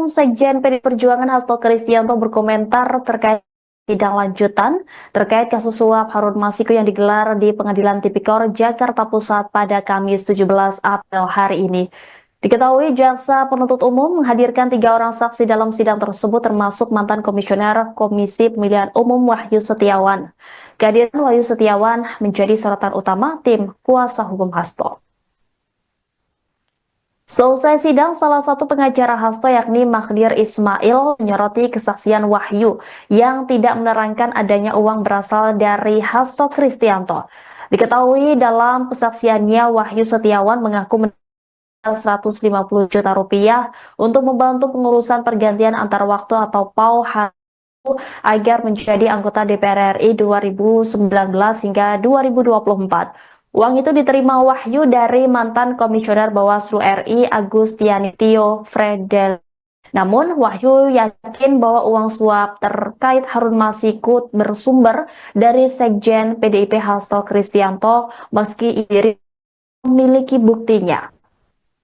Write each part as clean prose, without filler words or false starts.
Ketum Sekjen PDI Perjuangan Hasto Kristianto berkomentar terkait sidang lanjutan terkait kasus suap Harun Masiku yang digelar di Pengadilan Tipikor Jakarta Pusat pada Kamis 17 April hari ini. Diketahui jaksa penuntut umum menghadirkan 3 orang saksi dalam sidang tersebut termasuk mantan Komisioner Komisi Pemilihan Umum Wahyu Setiawan. Kehadiran Wahyu Setiawan menjadi sorotan utama tim kuasa hukum Hasto. Selesai sidang, salah satu pengacara Hasto yakni Magdir Ismail menyoroti kesaksian Wahyu yang tidak menerangkan adanya uang berasal dari Hasto Kristianto. Diketahui dalam kesaksiannya Wahyu Setiawan mengaku menerima 150 juta rupiah untuk membantu pengurusan pergantian antar waktu atau PAU agar menjadi anggota DPR RI 2019 hingga 2024. Uang itu diterima Wahyu dari mantan Komisioner Bawaslu RI Agustiani Tio Fredel. Namun Wahyu yakin bahwa uang suap terkait Harun Masiku bersumber dari Sekjen PDIP Hasto Kristianto meski ia memiliki buktinya.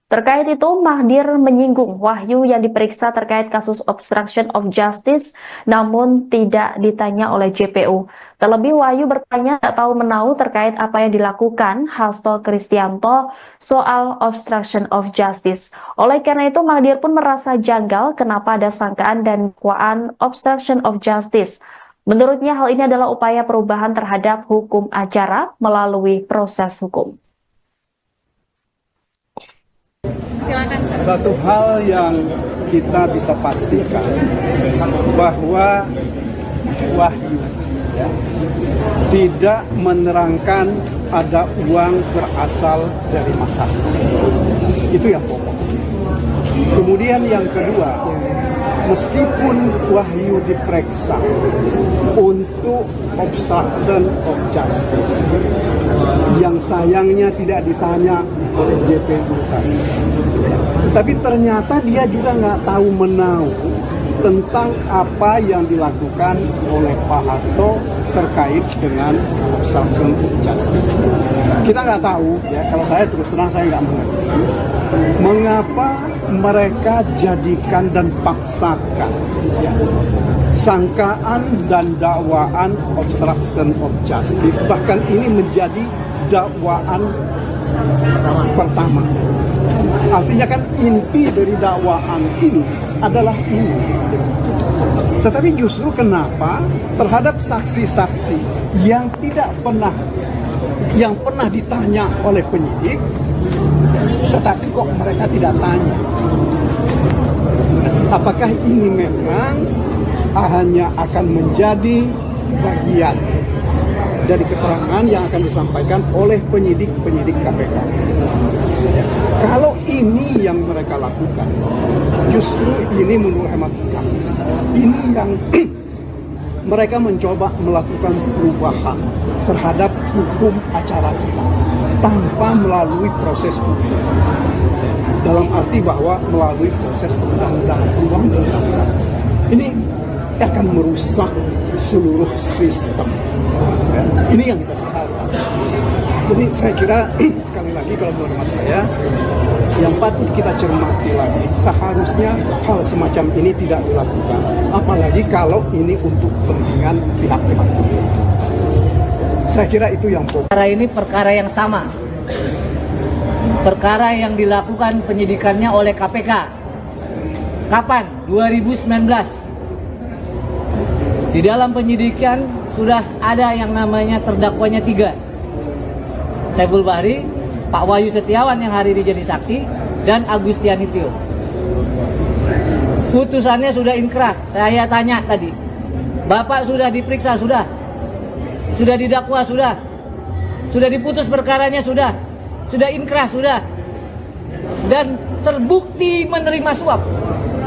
Terkait itu, Magdir menyinggung Wahyu yang diperiksa terkait kasus obstruction of justice, namun tidak ditanya oleh JPU. Terlebih, Wahyu bertanya tak tahu menahu terkait apa yang dilakukan Hasto Kristianto soal obstruction of justice. Oleh karena itu, Magdir pun merasa janggal kenapa ada sangkaan dan dakwaan obstruction of justice. Menurutnya, hal ini adalah upaya perubahan terhadap hukum acara melalui proses hukum. Satu hal yang kita bisa pastikan bahwa Wahyu tidak menerangkan ada uang berasal dari Mas Hasto. Itu yang pokok. Kemudian yang kedua, meskipun Wahyu diperiksa untuk obstruction of justice, yang sayangnya tidak ditanya oleh JPU tadi, tapi ternyata dia juga nggak tahu menahu tentang apa yang dilakukan oleh Pak Hasto terkait dengan obstruction of justice. Kita nggak tahu, ya, kalau saya terus terang saya nggak mengerti mengapa mereka jadikan dan paksakan, ya, sangkaan dan dakwaan obstruction of justice, bahkan ini menjadi dakwaan pertama. Artinya kan inti dari dakwaan ini adalah ini. Tetapi justru kenapa terhadap saksi-saksi yang pernah ditanya oleh penyidik, tetapi kok mereka tidak tanya? Apakah ini memang hanya akan menjadi bagian dari keterangan yang akan disampaikan oleh penyidik KPK? Kalau ini yang mereka lakukan, justru ini menurut hemat kami, ini yang mereka mencoba melakukan perubahan terhadap hukum acara kita tanpa melalui proses hukum. Dalam arti bahwa melalui proses perundang-undangan. Ini akan merusak seluruh sistem. Ini yang kita sesalkan. Jadi saya kira sekali lagi kalau menurut hemat saya, yang patut kita cermati lagi, seharusnya hal semacam ini tidak dilakukan. Apalagi kalau ini untuk kepentingan pihak-pihak. Saya kira itu yang pokok. Perkara ini perkara yang sama. Perkara yang dilakukan penyidikannya oleh KPK. Kapan? 2019. Di dalam penyidikan sudah ada yang namanya terdakwanya 3. Saiful Bahri, Pak Wahyu Setiawan yang hari ini jadi saksi, dan Agustiani Tio. Putusannya sudah inkrah. Saya tanya tadi, Bapak sudah diperiksa, sudah didakwa, sudah diputus perkaranya, sudah inkrah, sudah, dan terbukti menerima suap.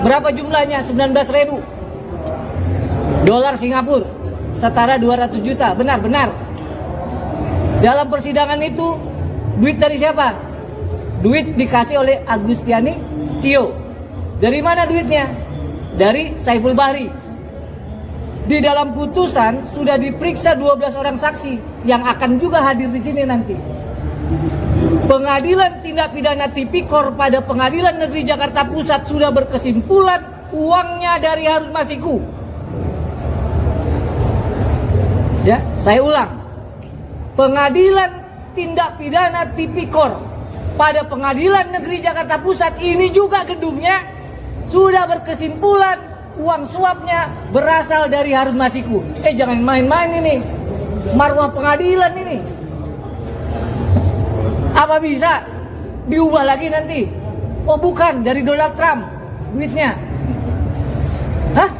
Berapa jumlahnya? 19.000 dolar Singapura, setara 200 juta. Benar. Dalam persidangan itu, duit dari siapa? Duit dikasih oleh Agustiani Tio. Dari mana duitnya? Dari Saiful Bahri. Di dalam putusan sudah diperiksa 12 orang saksi yang akan juga hadir di sini nanti. Pengadilan Tindak Pidana Tipikor pada Pengadilan Negeri Jakarta Pusat sudah berkesimpulan uangnya dari Harun Masiku. Ya, saya ulang. Pengadilan Tindak Pidana Tipikor pada Pengadilan Negeri Jakarta Pusat ini juga gedungnya sudah berkesimpulan uang suapnya berasal dari Harun Masiku. Jangan main-main ini. Marwah pengadilan ini. Apa bisa diubah lagi nanti? Oh bukan, dari Donald Trump duitnya. Hah?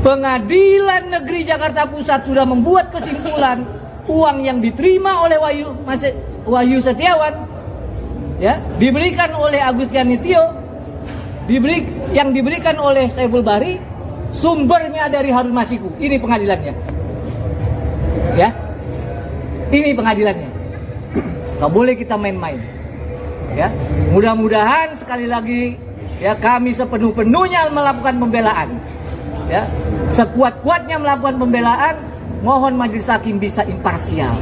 Pengadilan Negeri Jakarta Pusat sudah membuat kesimpulan uang yang diterima oleh Wahyu Setiawan, ya, diberikan oleh Agustiani Tio, yang diberikan oleh Saiful Bahri, sumbernya dari Harun Masiku. Ini pengadilannya, ya, ini pengadilannya. Gak boleh kita main-main, ya. Mudah-mudahan sekali lagi, ya, kami sepenuh-penuhnya melakukan pembelaan, ya, sekuat-kuatnya melakukan pembelaan. Mohon majelis hakim bisa imparsial,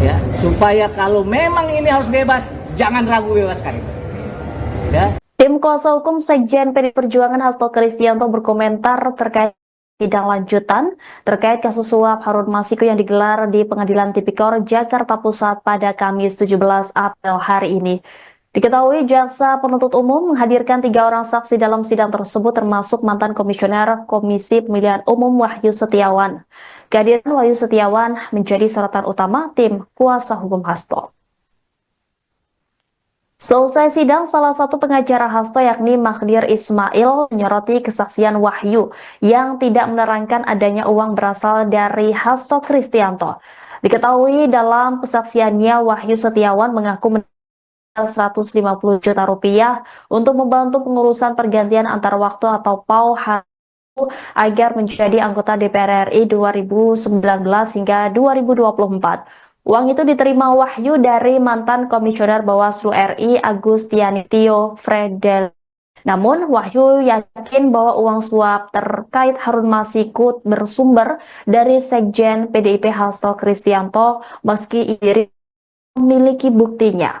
ya, supaya kalau memang ini harus bebas, jangan ragu bebaskan, ya. Tim kuasa hukum Sekjen PDI Perjuangan Hasto Kristianto berkomentar terkait sidang lanjutan terkait kasus suap Harun Masiku yang digelar di Pengadilan Tipikor Jakarta Pusat pada Kamis 17 April hari ini. Diketahui jaksa penuntut umum menghadirkan 3 orang saksi dalam sidang tersebut, termasuk mantan komisioner Komisi Pemilihan Umum Wahyu Setiawan. Kehadiran Wahyu Setiawan menjadi sorotan utama tim kuasa hukum Hasto. Selesai sidang, salah satu pengacara Hasto yakni Magdir Ismail menyoroti kesaksian Wahyu yang tidak menerangkan adanya uang berasal dari Hasto Kristianto. Diketahui dalam kesaksiannya, Wahyu Setiawan mengaku 150 juta rupiah untuk membantu pengurusan pergantian antar waktu atau PAU agar menjadi anggota DPR RI 2019 hingga 2024. Uang itu diterima Wahyu dari mantan komisioner Bawaslu RI Agustiani Tio Fredel. Namun Wahyu yakin bahwa uang suap terkait Harun Masiku bersumber dari Sekjen PDIP Hasto Kristianto meski ia memiliki buktinya.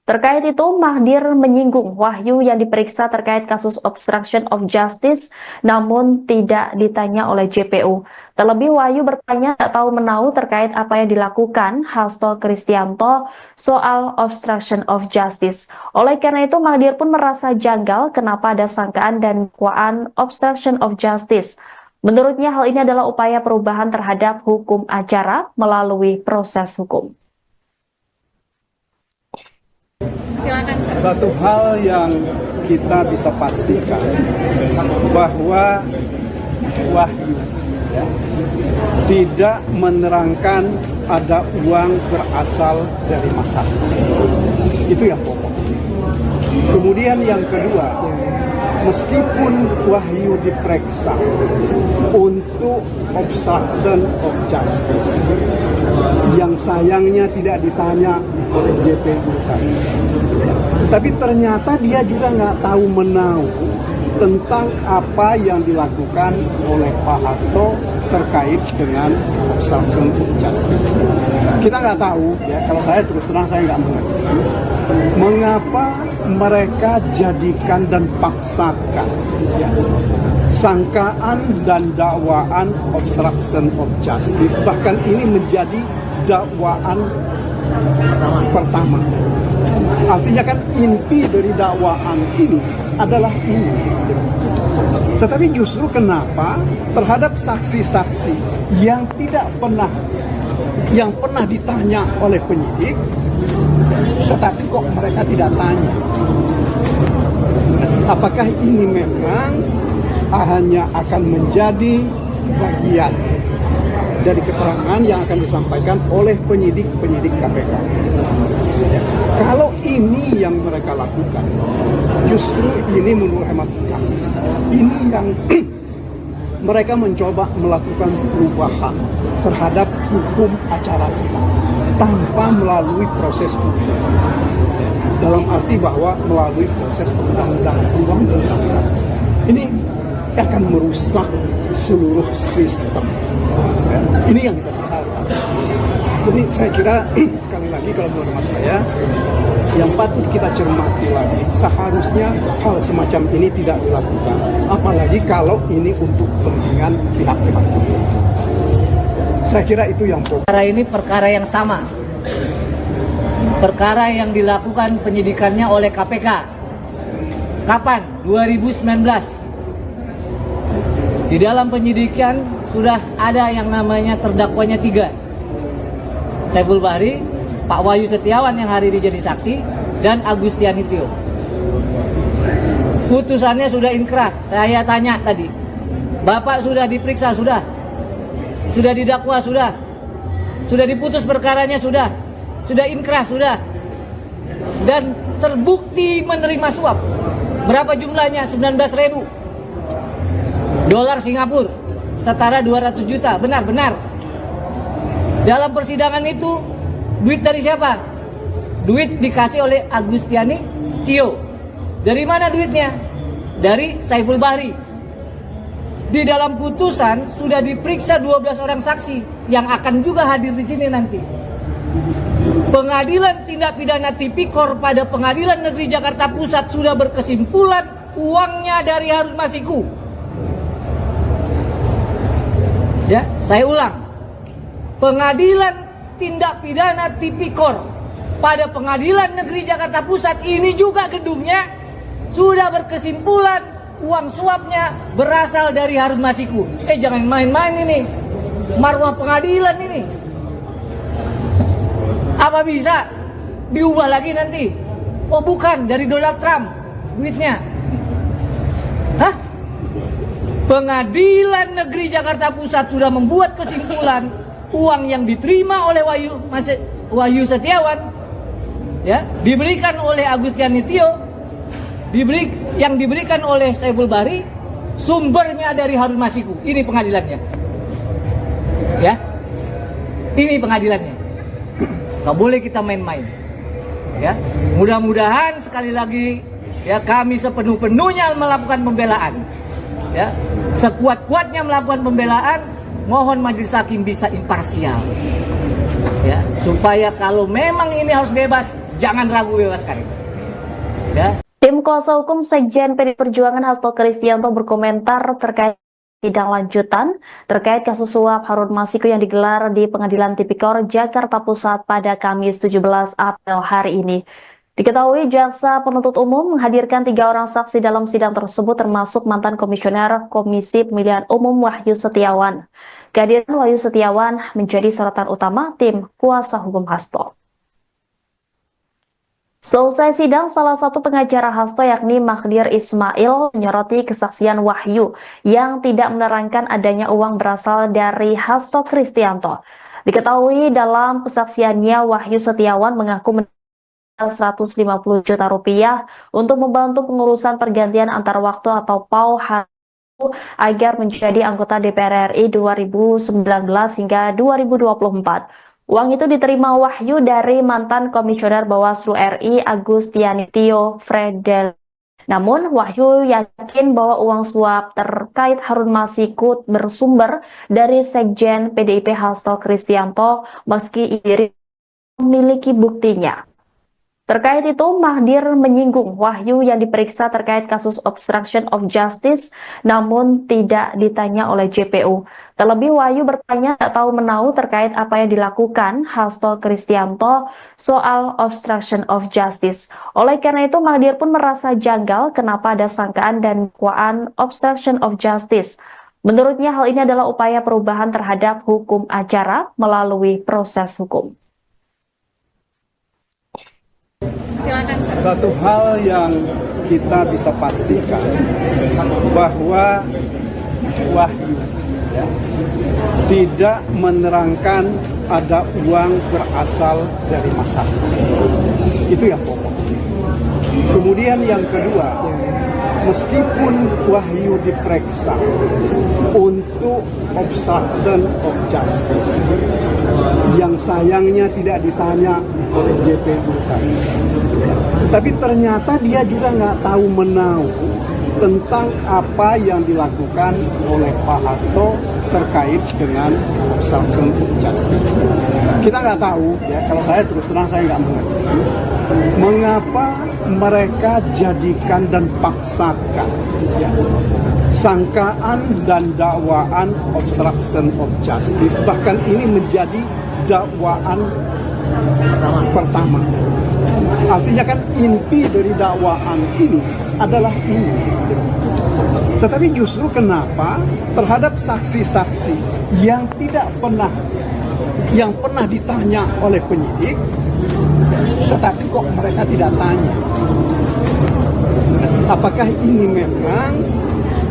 Terkait itu, Magdir menyinggung Wahyu yang diperiksa terkait kasus obstruction of justice, namun tidak ditanya oleh JPU. Terlebih, Wahyu bertanya tak tahu menahu terkait apa yang dilakukan Hasto Kristianto soal obstruction of justice. Oleh karena itu, Magdir pun merasa janggal kenapa ada sangkaan dan dakwaan obstruction of justice. Menurutnya, hal ini adalah upaya perubahan terhadap hukum acara melalui proses hukum. Satu hal yang kita bisa pastikan bahwa Wahyu, ya, tidak menerangkan ada uang berasal dari Mas Hasto. Itu yang pokok. Kemudian yang kedua, meskipun Wahyu diperiksa untuk obstruction of justice, yang sayangnya tidak ditanya oleh JPU tadi, tapi ternyata dia juga nggak tahu menahu tentang apa yang dilakukan oleh Pak Hasto terkait dengan obstruction of justice. Kita nggak tahu, ya, kalau saya terus terang saya nggak mengerti mengapa mereka jadikan dan paksakan, ya, sangkaan dan dakwaan obstruction of justice, bahkan ini menjadi dakwaan pertama. Artinya kan inti dari dakwaan ini adalah ini. Tetapi justru kenapa terhadap saksi-saksi yang pernah ditanya oleh penyidik, tetapi kok mereka tidak tanya? Apakah ini memang hanya akan menjadi bagian dari keterangan yang akan disampaikan oleh penyidik-penyidik KPK? Kalau ini yang mereka lakukan, justru ini menurut hemat kami, ini yang mereka mencoba melakukan perubahan terhadap hukum acara kita tanpa melalui proses hukum. Dalam arti bahwa melalui proses undang-undang. Ini akan merusak seluruh sistem. Ini yang kita sesalkan. Jadi saya kira sekali lagi kalau menurut saya yang patut kita cermati lagi. Seharusnya hal semacam ini tidak dilakukan, apalagi kalau ini untuk kepentingan pihak-pihak. Saya kira itu yang pokok. Perkara ini perkara yang sama. Perkara yang dilakukan penyidikannya oleh KPK. Kapan? 2019. Di dalam penyidikan sudah ada yang namanya terdakwanya 3. Saiful Bahri, Pak Wahyu Setiawan yang hari ini jadi saksi, dan Agustiani Tio. Putusannya sudah inkrah. Saya tanya tadi, Bapak sudah diperiksa, sudah didakwa, sudah diputus perkaranya, sudah inkrah, sudah, dan terbukti menerima suap. Berapa jumlahnya? 19.000 dolar Singapura, setara 200 juta. Benar. Dalam persidangan itu duit dari siapa? Duit dikasih oleh Agustiani Tio. Dari mana duitnya? Dari Saiful Bahri. Di dalam putusan sudah diperiksa 12 orang saksi yang akan juga hadir di sini nanti. Pengadilan Tindak Pidana Tipikor pada Pengadilan Negeri Jakarta Pusat sudah berkesimpulan uangnya dari Harun Masiku. Ya, saya ulang. Pengadilan Tindak Pidana Tipikor pada Pengadilan Negeri Jakarta Pusat ini juga gedungnya sudah berkesimpulan uang suapnya berasal dari Harun Masiku. Jangan main-main ini. Marwah pengadilan ini. Apa bisa diubah lagi nanti? Oh bukan, dari Donald Trump duitnya. Hah? Pengadilan Negeri Jakarta Pusat sudah membuat kesimpulan uang yang diterima oleh Wahyu Setiawan, ya, diberikan oleh Agustiani Tio, yang diberikan oleh Saiful Bahri, sumbernya dari Harun Masiku. Ini pengadilannya, ya, ini pengadilannya. Gak boleh kita main-main, ya. Mudah-mudahan sekali lagi, ya, kami sepenuh-penuhnya melakukan pembelaan, ya, sekuat-kuatnya melakukan pembelaan. Mohon majelis hakim bisa imparsial, ya, supaya kalau memang ini harus bebas, jangan ragu bebaskan, ya. Tim kuasa hukum Sekjen PDI Perjuangan Hasto Kristianto berkomentar terkait sidang lanjutan terkait kasus suap Harun Masiku yang digelar di Pengadilan Tipikor Jakarta Pusat pada Kamis 17 April hari ini. Diketahui jaksa penuntut umum menghadirkan 3 orang saksi dalam sidang tersebut, termasuk mantan komisioner Komisi Pemilihan Umum Wahyu Setiawan. Kehadiran Wahyu Setiawan menjadi sorotan utama tim kuasa hukum Hasto. Selesai sidang, salah satu pengacara Hasto yakni Magdir Ismail menyoroti kesaksian Wahyu yang tidak menerangkan adanya uang berasal dari Hasto Kristianto. Diketahui dalam kesaksiannya Wahyu Setiawan mengaku 150 juta rupiah untuk membantu pengurusan pergantian antar waktu atau PAU agar menjadi anggota DPR RI 2019 hingga 2024. Uang itu diterima Wahyu dari mantan komisioner Bawaslu RI Agustiani Tio Fredel. Namun Wahyu yakin bahwa uang suap terkait Harun Masiku bersumber dari Sekjen PDIP Hasto Kristianto meski ia memiliki buktinya. Terkait itu, Magdir menyinggung Wahyu yang diperiksa terkait kasus obstruction of justice, namun tidak ditanya oleh JPU. Terlebih, Wahyu bertanya tak tahu menahu terkait apa yang dilakukan Hasto Kristianto soal obstruction of justice. Oleh karena itu, Magdir pun merasa janggal kenapa ada sangkaan dan dakwaan obstruction of justice. Menurutnya, hal ini adalah upaya perubahan terhadap hukum acara melalui proses hukum. Satu hal yang kita bisa pastikan bahwa Wahyu, ya, tidak menerangkan ada uang berasal dari Mas Hasto. Itu yang pokok. Kemudian yang kedua, meskipun Wahyu diperiksa untuk obstruction of justice, yang sayangnya tidak ditanya oleh JPU tadi, tapi ternyata dia juga nggak tahu menahu tentang apa yang dilakukan oleh Pak Hasto terkait dengan obstruction of justice. Kita nggak tahu, ya. Kalau saya terus terang saya nggak mengerti. Mengapa mereka jadikan dan paksakan ya, sangkaan dan dakwaan obstruction of justice, bahkan ini menjadi dakwaan pertama. Artinya kan inti dari dakwaan ini adalah ini. Tetapi justru kenapa terhadap saksi-saksi yang pernah ditanya oleh penyidik, tetapi kok mereka tidak tanya? Apakah ini memang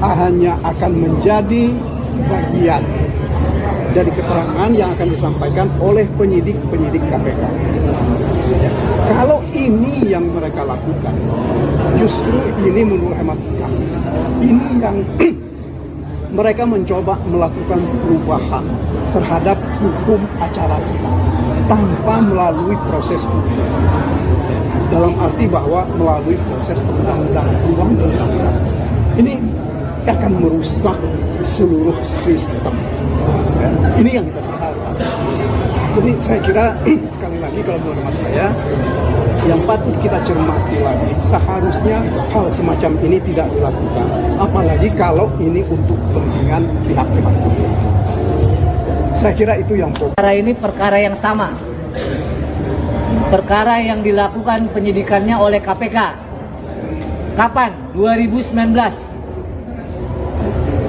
hanya akan menjadi bagian dari keterangan yang akan disampaikan oleh penyidik-penyidik KPK? Kalau ini yang mereka lakukan, justru ini menurut hemat kami, ini yang mereka mencoba melakukan perubahan terhadap hukum acara kita tanpa melalui proses hukum. Dalam arti bahwa melalui proses undang-undangan. Ini akan merusak seluruh sistem. Ini yang kita sesalkan. Jadi saya kira sekali lagi kalau menurut hemat saya, yang patut kita cermati lagi, seharusnya hal semacam ini tidak dilakukan. Apalagi kalau ini untuk kepentingan pihak-pihak. Saya kira itu yang pokok. Perkara ini perkara yang sama. Perkara yang dilakukan penyidikannya oleh KPK. Kapan? 2019.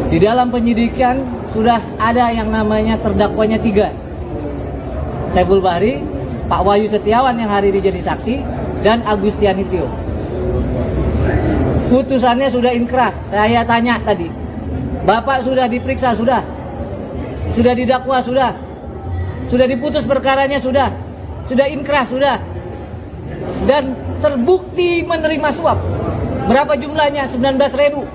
Di dalam penyidikan sudah ada yang namanya terdakwanya 3. Saiful Bahri, Pak Wahyu Setiawan yang hari ini jadi saksi, dan Agustiani Tio. Putusannya sudah inkrah. Saya tanya tadi, Bapak sudah diperiksa, sudah didakwa, sudah diputus perkaranya, sudah inkrah, sudah, dan terbukti menerima suap. Berapa jumlahnya? 19.000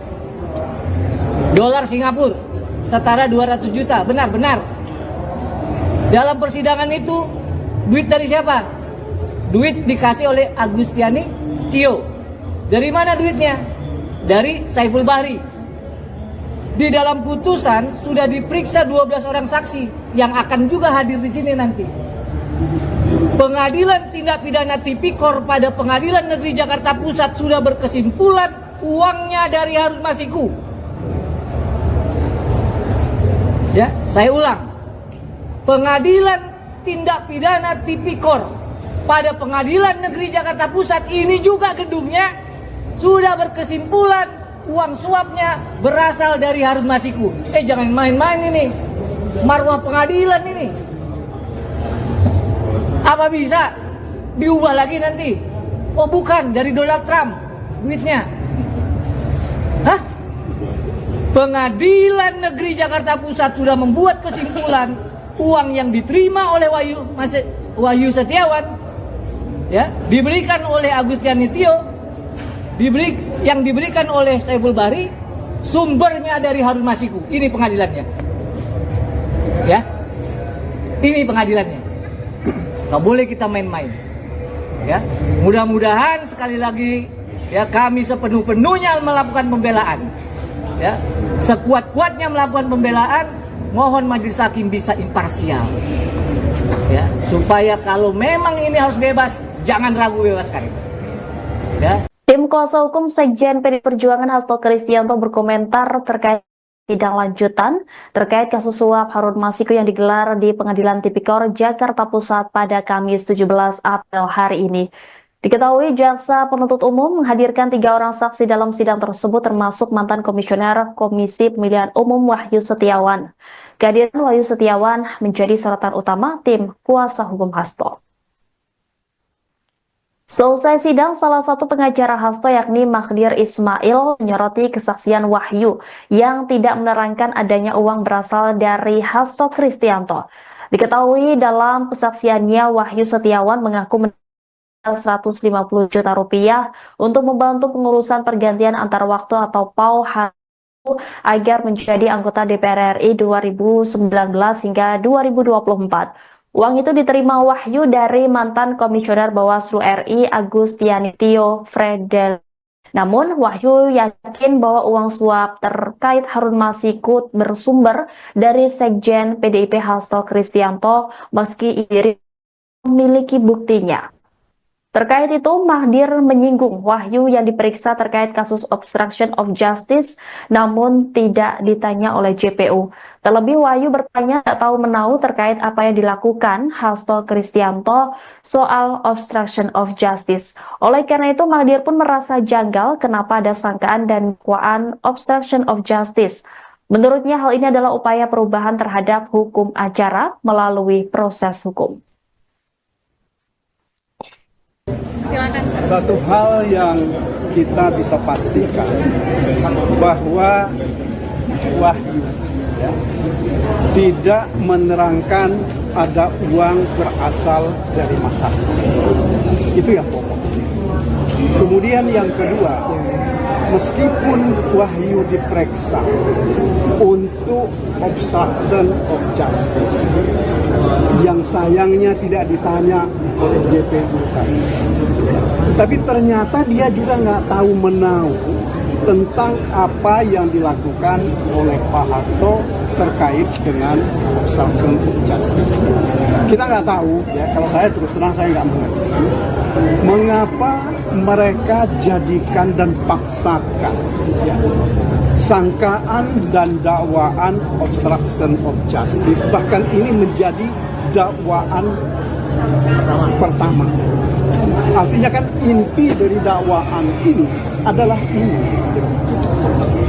dolar Singapura, setara 200 juta. Benar. Dalam persidangan itu, duit dari siapa? Duit dikasih oleh Agustiani Tio. Dari mana duitnya? Dari Saiful Bahri. Di dalam putusan sudah diperiksa 12 orang saksi yang akan juga hadir di sini nanti. Pengadilan Tindak Pidana Tipikor pada Pengadilan Negeri Jakarta Pusat sudah berkesimpulan uangnya dari Harun Masiku. Ya, saya ulang. Pengadilan Tindak Pidana Tipikor pada Pengadilan Negeri Jakarta Pusat ini juga gedungnya sudah berkesimpulan uang suapnya berasal dari Harun Masiku. Jangan main-main ini. Marwah pengadilan ini. Apa bisa diubah lagi nanti? Oh bukan, dari Donald Trump duitnya. Hah? Pengadilan Negeri Jakarta Pusat sudah membuat kesimpulan uang yang diterima oleh Wahyu Setiawan, ya, diberikan oleh Agustiani Tio, yang diberikan oleh Saiful Bahri, sumbernya dari Harun Masiku. Ini pengadilannya, ya, ini pengadilannya. Gak boleh kita main-main, ya. Mudah-mudahan sekali lagi, ya, kami sepenuh-penuhnya melakukan pembelaan, ya, sekuat-kuatnya melakukan pembelaan. Mohon majelis hakim bisa imparsial, ya, supaya kalau memang ini harus bebas, jangan ragu bebaskan, ya. Tim kuasa hukum Sekjen PDI Perjuangan Hasto Kristianto berkomentar terkait sidang lanjutan terkait kasus suap Harun Masiku yang digelar di Pengadilan Tipikor Jakarta Pusat pada Kamis 17 April hari ini. Diketahui jaksa penuntut umum menghadirkan 3 orang saksi dalam sidang tersebut, termasuk mantan komisioner Komisi Pemilihan Umum Wahyu Setiawan. Kehadiran Wahyu Setiawan menjadi sorotan utama tim kuasa hukum Hasto. Selesai sidang, salah satu pengacara Hasto yakni Magdir Ismail menyoroti kesaksian Wahyu yang tidak menerangkan adanya uang berasal dari Hasto Kristianto. Diketahui dalam kesaksiannya Wahyu Setiawan mengaku 150 juta rupiah untuk membantu pengurusan pergantian antar waktu atau PAU agar menjadi anggota DPR RI 2019 hingga 2024. Uang itu diterima Wahyu dari mantan komisioner Bawaslu RI Agustiani Tio Fredel. Namun Wahyu yakin bahwa uang suap terkait Harun Masiku bersumber dari Sekjen PDIP Hasto Kristianto meski diri memiliki buktinya. Terkait itu, Magdir menyinggung Wahyu yang diperiksa terkait kasus obstruction of justice, namun tidak ditanya oleh JPU. Terlebih, Wahyu bertanya tak tahu menahu terkait apa yang dilakukan Hasto Kristianto soal obstruction of justice. Oleh karena itu, Magdir pun merasa janggal kenapa ada sangkaan dan dakwaan obstruction of justice. Menurutnya, hal ini adalah upaya perubahan terhadap hukum acara melalui proses hukum. Satu hal yang kita bisa pastikan bahwa Wahyu tidak menerangkan ada uang berasal dari Mas Hasto. Itu yang pokok. Kemudian yang kedua, meskipun Wahyu diperiksa untuk obstruction of justice, yang sayangnya tidak ditanya oleh JPU tadi. Tapi ternyata dia juga nggak tahu menahu tentang apa yang dilakukan oleh Pak Hasto terkait dengan obstruction of justice. Kita nggak tahu, ya. Kalau saya terus terang saya nggak mengerti mengapa mereka jadikan dan paksakan, ya, sangkaan dan dakwaan obstruction of justice, bahkan ini menjadi dakwaan pertama. Artinya kan inti dari dakwaan ini adalah ini.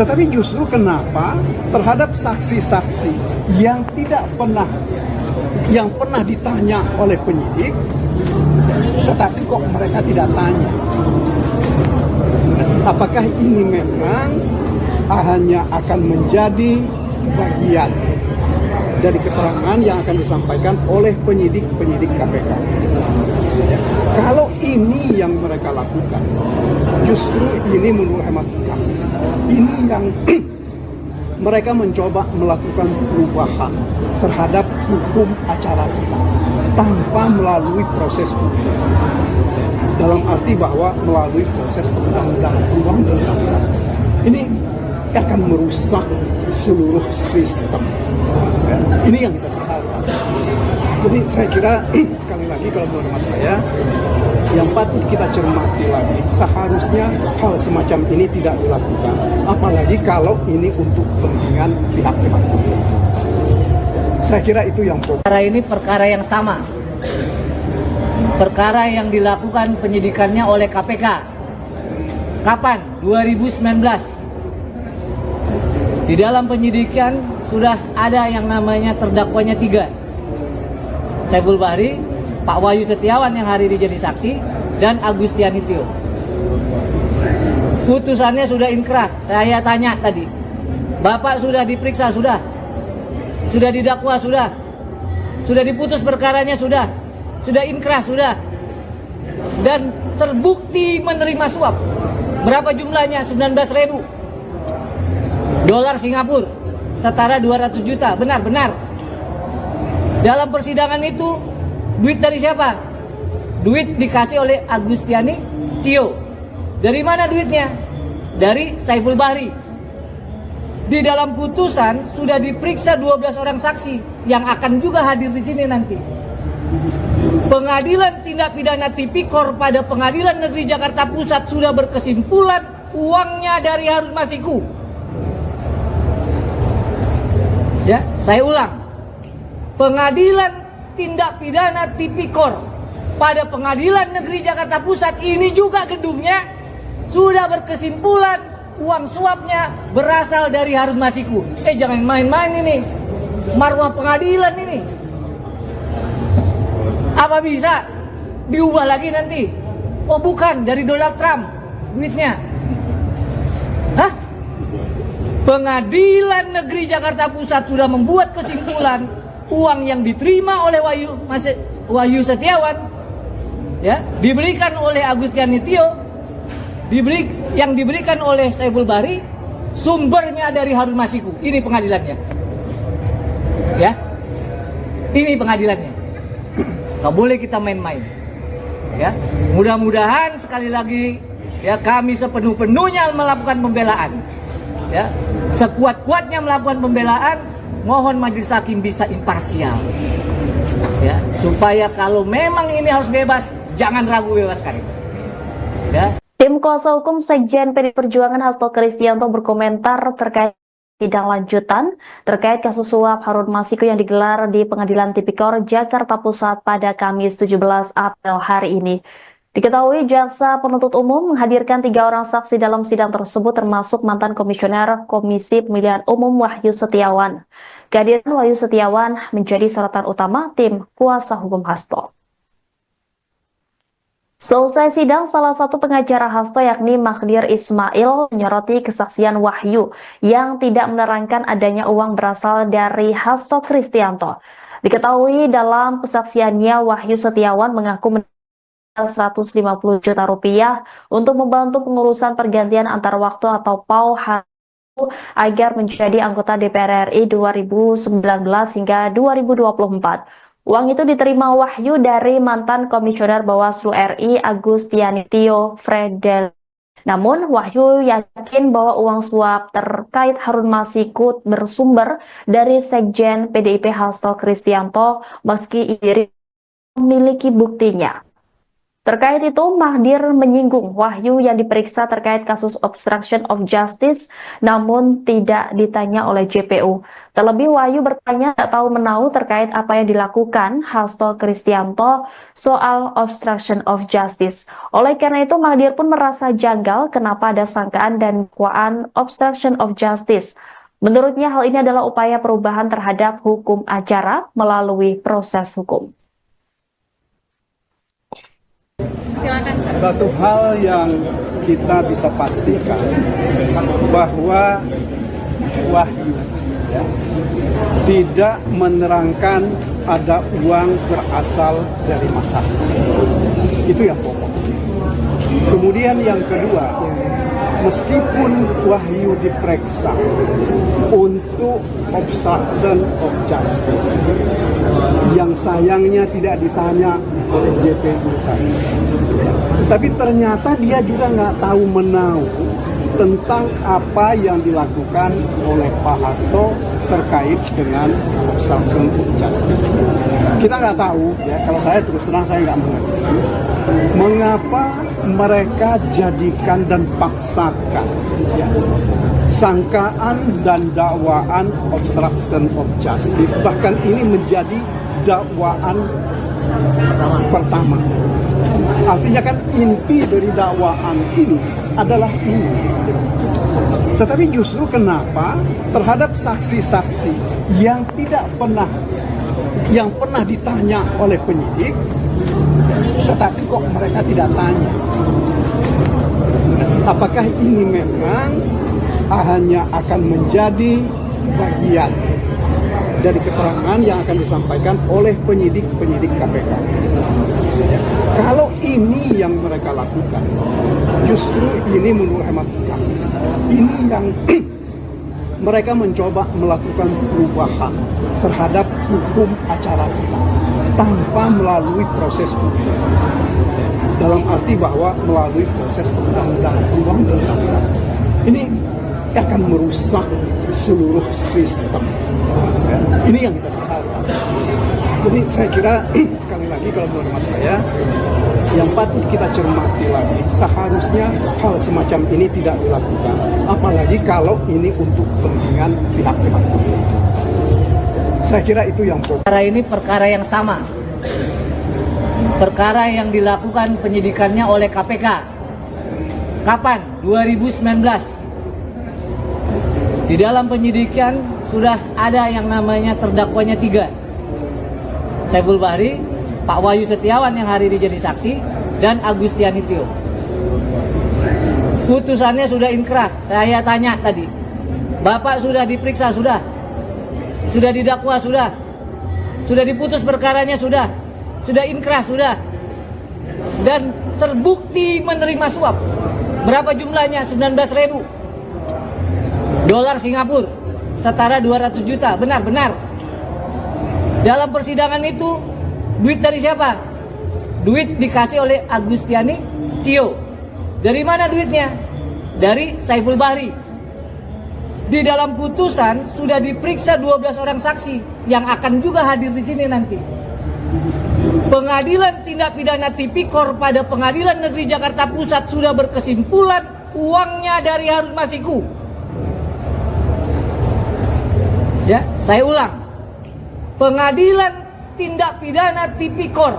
Tetapi justru kenapa terhadap saksi-saksi yang pernah ditanya oleh penyidik, tetapi kok mereka tidak tanya? Apakah ini memang hanya akan menjadi bagian dari keterangan yang akan disampaikan oleh penyidik-penyidik KPK? Kalau ini yang mereka lakukan, justru ini menurut hemat kami, ini yang mereka mencoba melakukan perubahan terhadap hukum acara kita tanpa melalui proses hukum. Dalam arti bahwa melalui proses perundang-undangan. Ini akan merusak seluruh sistem. Ini yang kita sesalkan. Jadi saya kira sekali lagi kalau menurut saya yang patut kita cermati lagi, seharusnya hal semacam ini tidak dilakukan, apalagi kalau ini untuk kepentingan pihak-pihak. Saya kira itu yang pokok. Perkara ini perkara yang sama. Perkara yang dilakukan penyidikannya oleh KPK. Kapan? 2019. Di dalam penyidikan sudah ada yang namanya terdakwanya 3. Saiful Bahri, Pak Wahyu Setiawan yang hari ini jadi saksi, dan Agustiani Tio. Putusannya sudah inkrah. Saya tanya tadi, Bapak sudah diperiksa, sudah didakwa, sudah diputus perkaranya, sudah inkrah, sudah, dan terbukti menerima suap. Berapa jumlahnya? 19.000 dolar Singapura, setara 200 juta. Benar. Dalam persidangan itu duit dari siapa? Duit dikasih oleh Agustiani Tio. Dari mana duitnya? Dari Saiful Bahri. Di dalam putusan sudah diperiksa 12 orang saksi yang akan juga hadir di sini nanti. Pengadilan Tindak Pidana Tipikor pada Pengadilan Negeri Jakarta Pusat sudah berkesimpulan uangnya dari Harun Masiku. Ya, saya ulang. Pengadilan Tindak Pidana Tipikor pada Pengadilan Negeri Jakarta Pusat ini juga gedungnya sudah berkesimpulan uang suapnya berasal dari Harun Masiku. Jangan main-main ini. Marwah pengadilan ini. Apa bisa diubah lagi nanti? Oh bukan, dari Donald Trump duitnya. Hah? Pengadilan Negeri Jakarta Pusat sudah membuat kesimpulan uang yang diterima oleh Wahyu Setiawan, ya, diberikan oleh Agustiani Tio, yang diberikan oleh Saiful Bahri, sumbernya dari Harun Masiku. Ini pengadilannya, ya, ini pengadilannya. Gak boleh kita main-main, ya. Mudah-mudahan sekali lagi, ya, kami sepenuh-penuhnya melakukan pembelaan, ya, sekuat-kuatnya melakukan pembelaan. Mohon majelis hakim bisa imparsial, ya, supaya kalau memang ini harus bebas, jangan ragu, bebaskan. Ya. Tim kuasa hukum Sekjen PDI Perjuangan Hasto Kristianto berkomentar terkait sidang lanjutan terkait kasus suap Harun Masiku yang digelar di Pengadilan Tipikor Jakarta Pusat pada Kamis 17 April hari ini. Diketahui jaksa penuntut umum menghadirkan 3 orang saksi dalam sidang tersebut termasuk mantan komisioner Komisi Pemilihan Umum Wahyu Setiawan. Kehadiran Wahyu Setiawan menjadi sorotan utama tim kuasa hukum Hasto. Selesai sidang, salah satu pengacara Hasto yakni Magdir Ismail menyoroti kesaksian Wahyu yang tidak menerangkan adanya uang berasal dari Hasto Kristianto. Diketahui dalam kesaksiannya Wahyu Setiawan mengaku menerima 150 juta rupiah untuk membantu pengurusan pergantian antar waktu atau PAU agar menjadi anggota DPR RI 2019 hingga 2024. Uang itu diterima Wahyu dari mantan Komisioner Bawaslu RI Agustiani Tio Fredel. Namun Wahyu yakin bahwa uang suap terkait Harun Masiku bersumber dari Sekjen PDIP Hasto Kristianto meski diri memiliki buktinya. Terkait itu, Magdir menyinggung Wahyu yang diperiksa terkait kasus obstruction of justice, namun tidak ditanya oleh JPU. Terlebih, Wahyu bertanya tak tahu menahu terkait apa yang dilakukan Hasto Kristianto soal obstruction of justice. Oleh karena itu, Magdir pun merasa janggal kenapa ada sangkaan dan dakwaan obstruction of justice. Menurutnya, hal ini adalah upaya perubahan terhadap hukum acara melalui proses hukum. Satu hal yang kita bisa pastikan bahwa Wahyu tidak menerangkan ada uang berasal dari Mas Hasto. Itu yang pokok. Kemudian yang kedua, meskipun Wahyu diperiksa untuk obstruction of justice, yang sayangnya tidak ditanya oleh JPU tadi. Tapi ternyata dia juga nggak tahu menahu tentang apa yang dilakukan oleh Pak Hasto terkait dengan obstruction of justice. Kita nggak tahu, ya. Kalau saya terus terang saya nggak mengerti mengapa mereka jadikan dan paksakan ya, sangkaan dan dakwaan obstruction of justice, bahkan ini menjadi dakwaan pertama. Artinya kan inti dari dakwaan ini adalah ini. Tetapi justru kenapa terhadap saksi-saksi yang pernah ditanya oleh penyidik, tetapi kok mereka tidak tanya? Apakah ini memang hanya akan menjadi bagian dari keterangan yang akan disampaikan oleh penyidik-penyidik KPK? Kalau ini yang mereka lakukan, justru ini menurut hemat kami, ini yang mereka mencoba melakukan perubahan terhadap hukum acara kita tanpa melalui proses hukum. Dalam arti bahwa melalui proses undang-undang. Ini akan merusak seluruh sistem. Ini yang kita sesalkan. Jadi saya kira sekali lagi kalau menurut hemat saya, yang patut kita cermati lagi, seharusnya hal semacam ini tidak dilakukan. Apalagi kalau ini untuk kepentingan pihak-pihak. Saya kira itu yang pokok. Perkara ini perkara yang sama. Perkara yang dilakukan penyidikannya oleh KPK. Kapan? 2019. Di dalam penyidikan sudah ada yang namanya terdakwanya 3. Saiful Bahri, Pak Wahyu Setiawan yang hari ini jadi saksi, dan Agustiani Tio. Putusannya sudah inkrah. Saya tanya tadi, Bapak sudah diperiksa, sudah didakwa, sudah diputus perkaranya, sudah inkrah, sudah, dan terbukti menerima suap. Berapa jumlahnya? 19.000 dolar Singapura, setara 200 juta. Benar. Dalam persidangan itu duit dari siapa? Duit dikasih oleh Agustiani Tio. Dari mana duitnya? Dari Saiful Bahri. Di dalam putusan sudah diperiksa 12 orang saksi yang akan juga hadir di sini nanti. Pengadilan Tindak Pidana Tipikor pada Pengadilan Negeri Jakarta Pusat sudah berkesimpulan uangnya dari Harun Masiku. Ya, saya ulang. Pengadilan Tindak Pidana Tipikor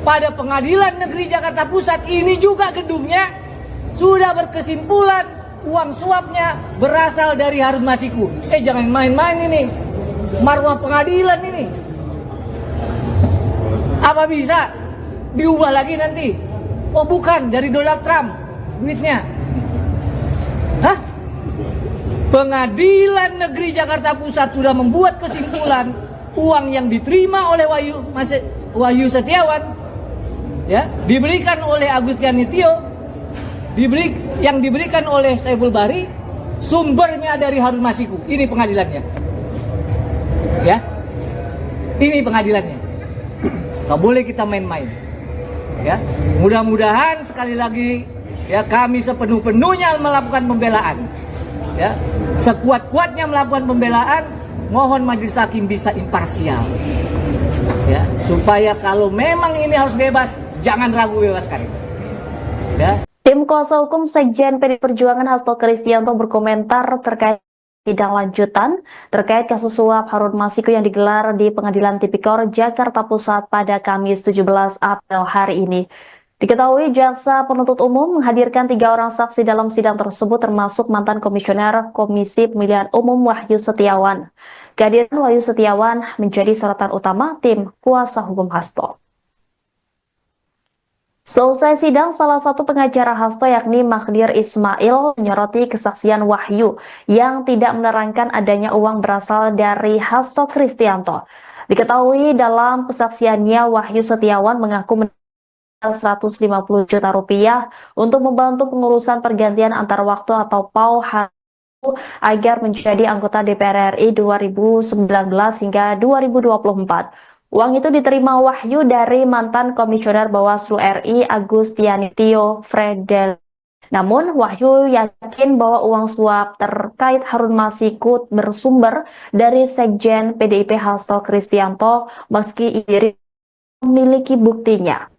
pada Pengadilan Negeri Jakarta Pusat ini juga gedungnya sudah berkesimpulan uang suapnya berasal dari Harun Masiku. Jangan main-main ini. Marwah pengadilan ini. Apa bisa diubah lagi nanti? Oh bukan, dari Donald Trump duitnya. Hah? Pengadilan Negeri Jakarta Pusat sudah membuat kesimpulan uang yang diterima oleh Wahyu Setiawan, ya, diberikan oleh Agustiani Tio, yang diberikan oleh Saiful Bahri, sumbernya dari Harun Masiku. Ini pengadilannya. Ya. Ini pengadilannya. Gak boleh kita main-main. Ya. Mudah-mudahan sekali lagi ya kami sepenuh-penuhnya melakukan pembelaan. Ya. Sekuat-kuatnya melakukan pembelaan, mohon majelis hakim bisa imparsial. Ya, supaya kalau memang ini harus bebas, jangan ragu bebaskan. Ya. Tim kuasa hukum Sekjen PDI Perjuangan Hasto Kristianto berkomentar terkait sidang lanjutan terkait kasus suap Harun Masiku yang digelar di Pengadilan Tipikor Jakarta Pusat pada Kamis 17 April hari ini. Diketahui jaksa penuntut umum menghadirkan 3 orang saksi dalam sidang tersebut termasuk mantan komisioner Komisi Pemilihan Umum Wahyu Setiawan. Kehadiran Wahyu Setiawan menjadi sorotan utama tim kuasa hukum Hasto. Selesai sidang, salah satu pengacara Hasto yakni Magdir Ismail menyoroti kesaksian Wahyu yang tidak menerangkan adanya uang berasal dari Hasto Kristianto. Diketahui dalam kesaksiannya Wahyu Setiawan mengaku 150 juta rupiah untuk membantu pengurusan pergantian antar waktu atau PAU agar menjadi anggota DPR RI 2019 hingga 2024. Uang itu diterima Wahyu dari mantan Komisioner Bawaslu RI Agustiani Tio Fredel. Namun Wahyu yakin bahwa uang suap terkait Harun Masiku bersumber dari Sekjen PDIP Hasto Kristianto meski diri memiliki buktinya.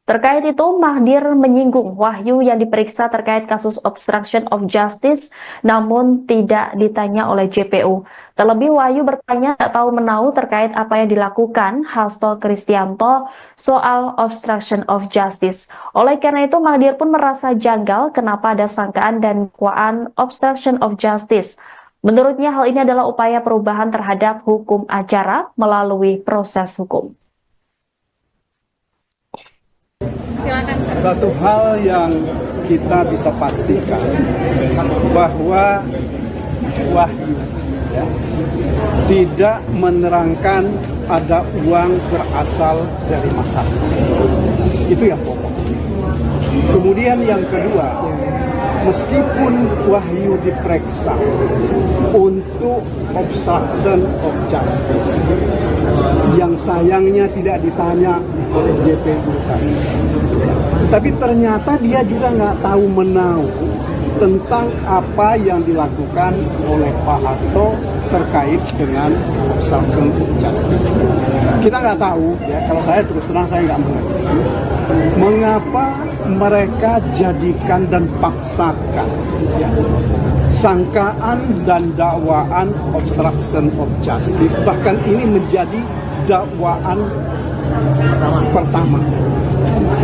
Terkait itu, Magdir menyinggung Wahyu yang diperiksa terkait kasus obstruction of justice, namun tidak ditanya oleh JPU. Terlebih, Wahyu bertanya tak tahu menahu terkait apa yang dilakukan Hasto Kristianto soal obstruction of justice. Oleh karena itu, Magdir pun merasa janggal kenapa ada sangkaan dan dakwaan obstruction of justice. Menurutnya, hal ini adalah upaya perubahan terhadap hukum acara melalui proses hukum. Satu hal yang kita bisa pastikan bahwa Wahyu ya, tidak menerangkan ada uang berasal dari Mas Hasto. Itu yang pokok. Kemudian yang kedua, meskipun Wahyu diperiksa untuk obstruction of justice, yang sayangnya tidak ditanya oleh JPU tadi, tapi ternyata dia juga nggak tahu menahu tentang apa yang dilakukan oleh Pak Hasto terkait dengan obstruction of justice. Kita nggak tahu, ya, kalau saya terus terang saya nggak mengerti mengapa mereka jadikan dan paksakan ya, sangkaan dan dakwaan obstruction of justice, bahkan ini menjadi dakwaan pertama.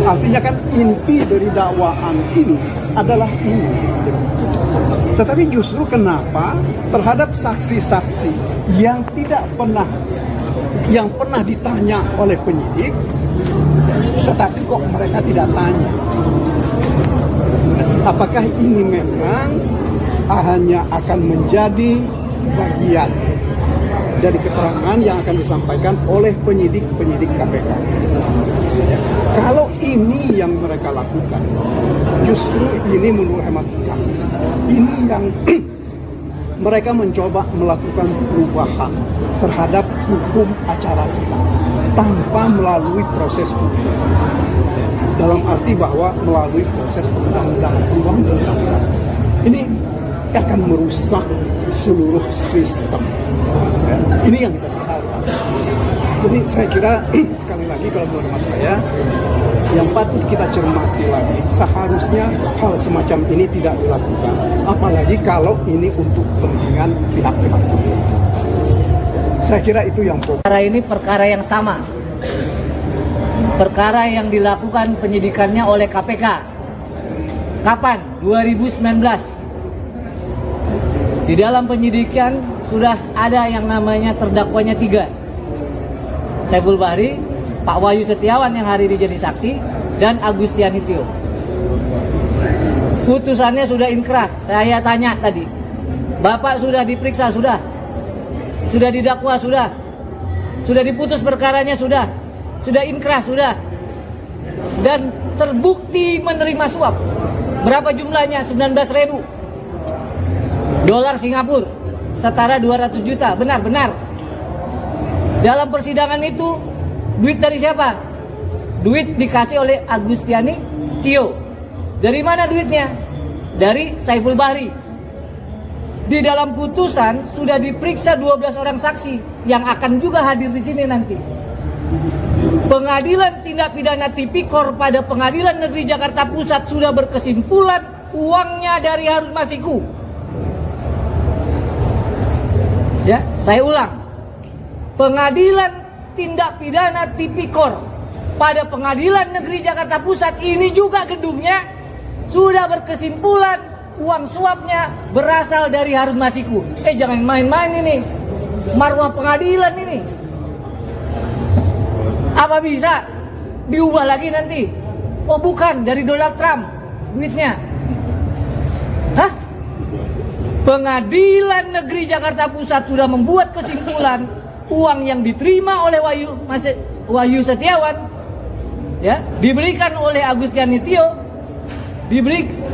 Artinya kan inti dari dakwaan ini adalah ini. Tetapi justru kenapa terhadap saksi-saksi yang pernah ditanya oleh penyidik, tetapi kok mereka tidak tanya? Apakah ini memang hanya akan menjadi bagian dari keterangan yang akan disampaikan oleh penyidik-penyidik KPK? Kalau ini yang mereka lakukan, justru ini menurut hemat kami, ini yang mereka mencoba melakukan perubahan terhadap hukum acara kita tanpa melalui proses hukum. Dalam arti bahwa melalui proses undang-undang. Ini akan merusak seluruh sistem. Ini yang kita sesalkan. Jadi saya kira sekali lagi kalau menurut hemat saya, yang patut kita cermati lagi, seharusnya hal semacam ini tidak dilakukan, apalagi kalau ini untuk kepentingan pihak-pihak tertentu. Saya kira itu yang pokok. Perkara ini perkara yang sama. Perkara yang dilakukan penyidikannya oleh KPK. Kapan? 2019. Di dalam penyidikan sudah ada yang namanya terdakwanya 3. Saiful Bahri, Pak Wahyu Setiawan yang hari ini jadi saksi, dan Agustiani Tio. Putusannya sudah inkrah. Saya tanya tadi, Bapak sudah diperiksa, sudah didakwa, sudah diputus perkaranya, sudah inkrah, sudah, dan terbukti menerima suap. Berapa jumlahnya? 19.000 dolar Singapura, setara 200 juta. Benar. Dalam persidangan itu, duit dari siapa? Duit dikasih oleh Agustiani Tio. Dari mana duitnya? Dari Saiful Bahri. Di dalam putusan sudah diperiksa 12 orang saksi yang akan juga hadir di sini nanti. Pengadilan Tindak Pidana Tipikor pada Pengadilan Negeri Jakarta Pusat sudah berkesimpulan uangnya dari Harun Masiku. Ya, saya ulang. Pengadilan Tindak Pidana Tipikor pada Pengadilan Negeri Jakarta Pusat ini juga gedungnya sudah berkesimpulan uang suapnya berasal dari Harun Masiku. Jangan main-main ini. Marwah pengadilan ini. Apa bisa diubah lagi nanti? Oh bukan, dari Donald Trump duitnya. Hah? Pengadilan Negeri Jakarta Pusat sudah membuat kesimpulan uang yang diterima oleh Wahyu Setiawan, ya, diberikan oleh Agustiani Tio,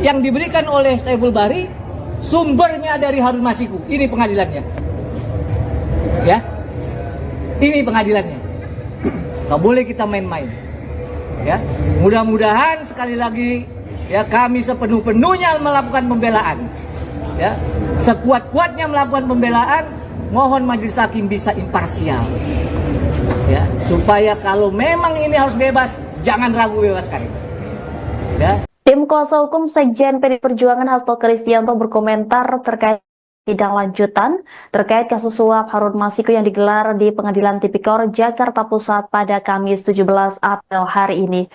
yang diberikan oleh Saiful Bahri, sumbernya dari Harun Masiku. Ini pengadilannya, ya, ini pengadilannya. Gak boleh kita main-main, ya. Mudah-mudahan sekali lagi, ya, kami sepenuh-penuhnya melakukan pembelaan, ya, sekuat-kuatnya melakukan pembelaan. Mohon majelis hakim bisa imparsial, ya, supaya kalau memang ini harus bebas, jangan ragu bebaskan, ya. Tim kuasa hukum Sekjen PDI Perjuangan Hasto Kristianto berkomentar terkait sidang lanjutan terkait kasus suap Harun Masiku yang digelar di Pengadilan Tipikor Jakarta Pusat pada Kamis 17 April hari ini.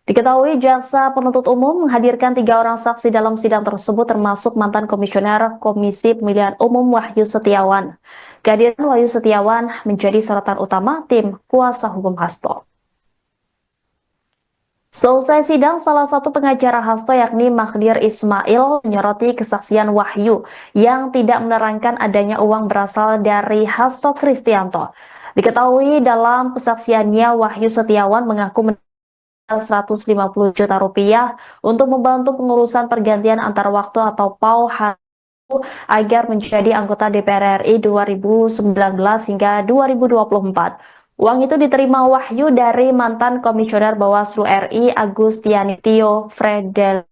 Diketahui jaksa penuntut umum menghadirkan 3 orang saksi dalam sidang tersebut, termasuk mantan komisioner Komisi Pemilihan Umum Wahyu Setiawan. Kehadiran Wahyu Setiawan menjadi sorotan utama tim kuasa hukum Hasto. Selesai sidang, salah satu pengacara Hasto yakni Magdir Ismail menyoroti kesaksian Wahyu yang tidak menerangkan adanya uang berasal dari Hasto Kristianto. Diketahui dalam kesaksiannya Wahyu Setiawan mengaku 150 juta rupiah untuk membantu pengurusan pergantian antar waktu atau PAU agar menjadi anggota DPR RI 2019 hingga 2024. Uang itu diterima Wahyu dari mantan komisioner Bawaslu RI Agustiani Tio Fredel.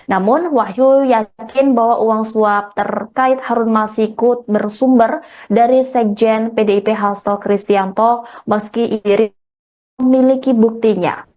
Namun Wahyu yakin bahwa uang suap terkait Harun Masiku bersumber dari Sekjen PDIP Hasto Kristianto meski ia memiliki buktinya.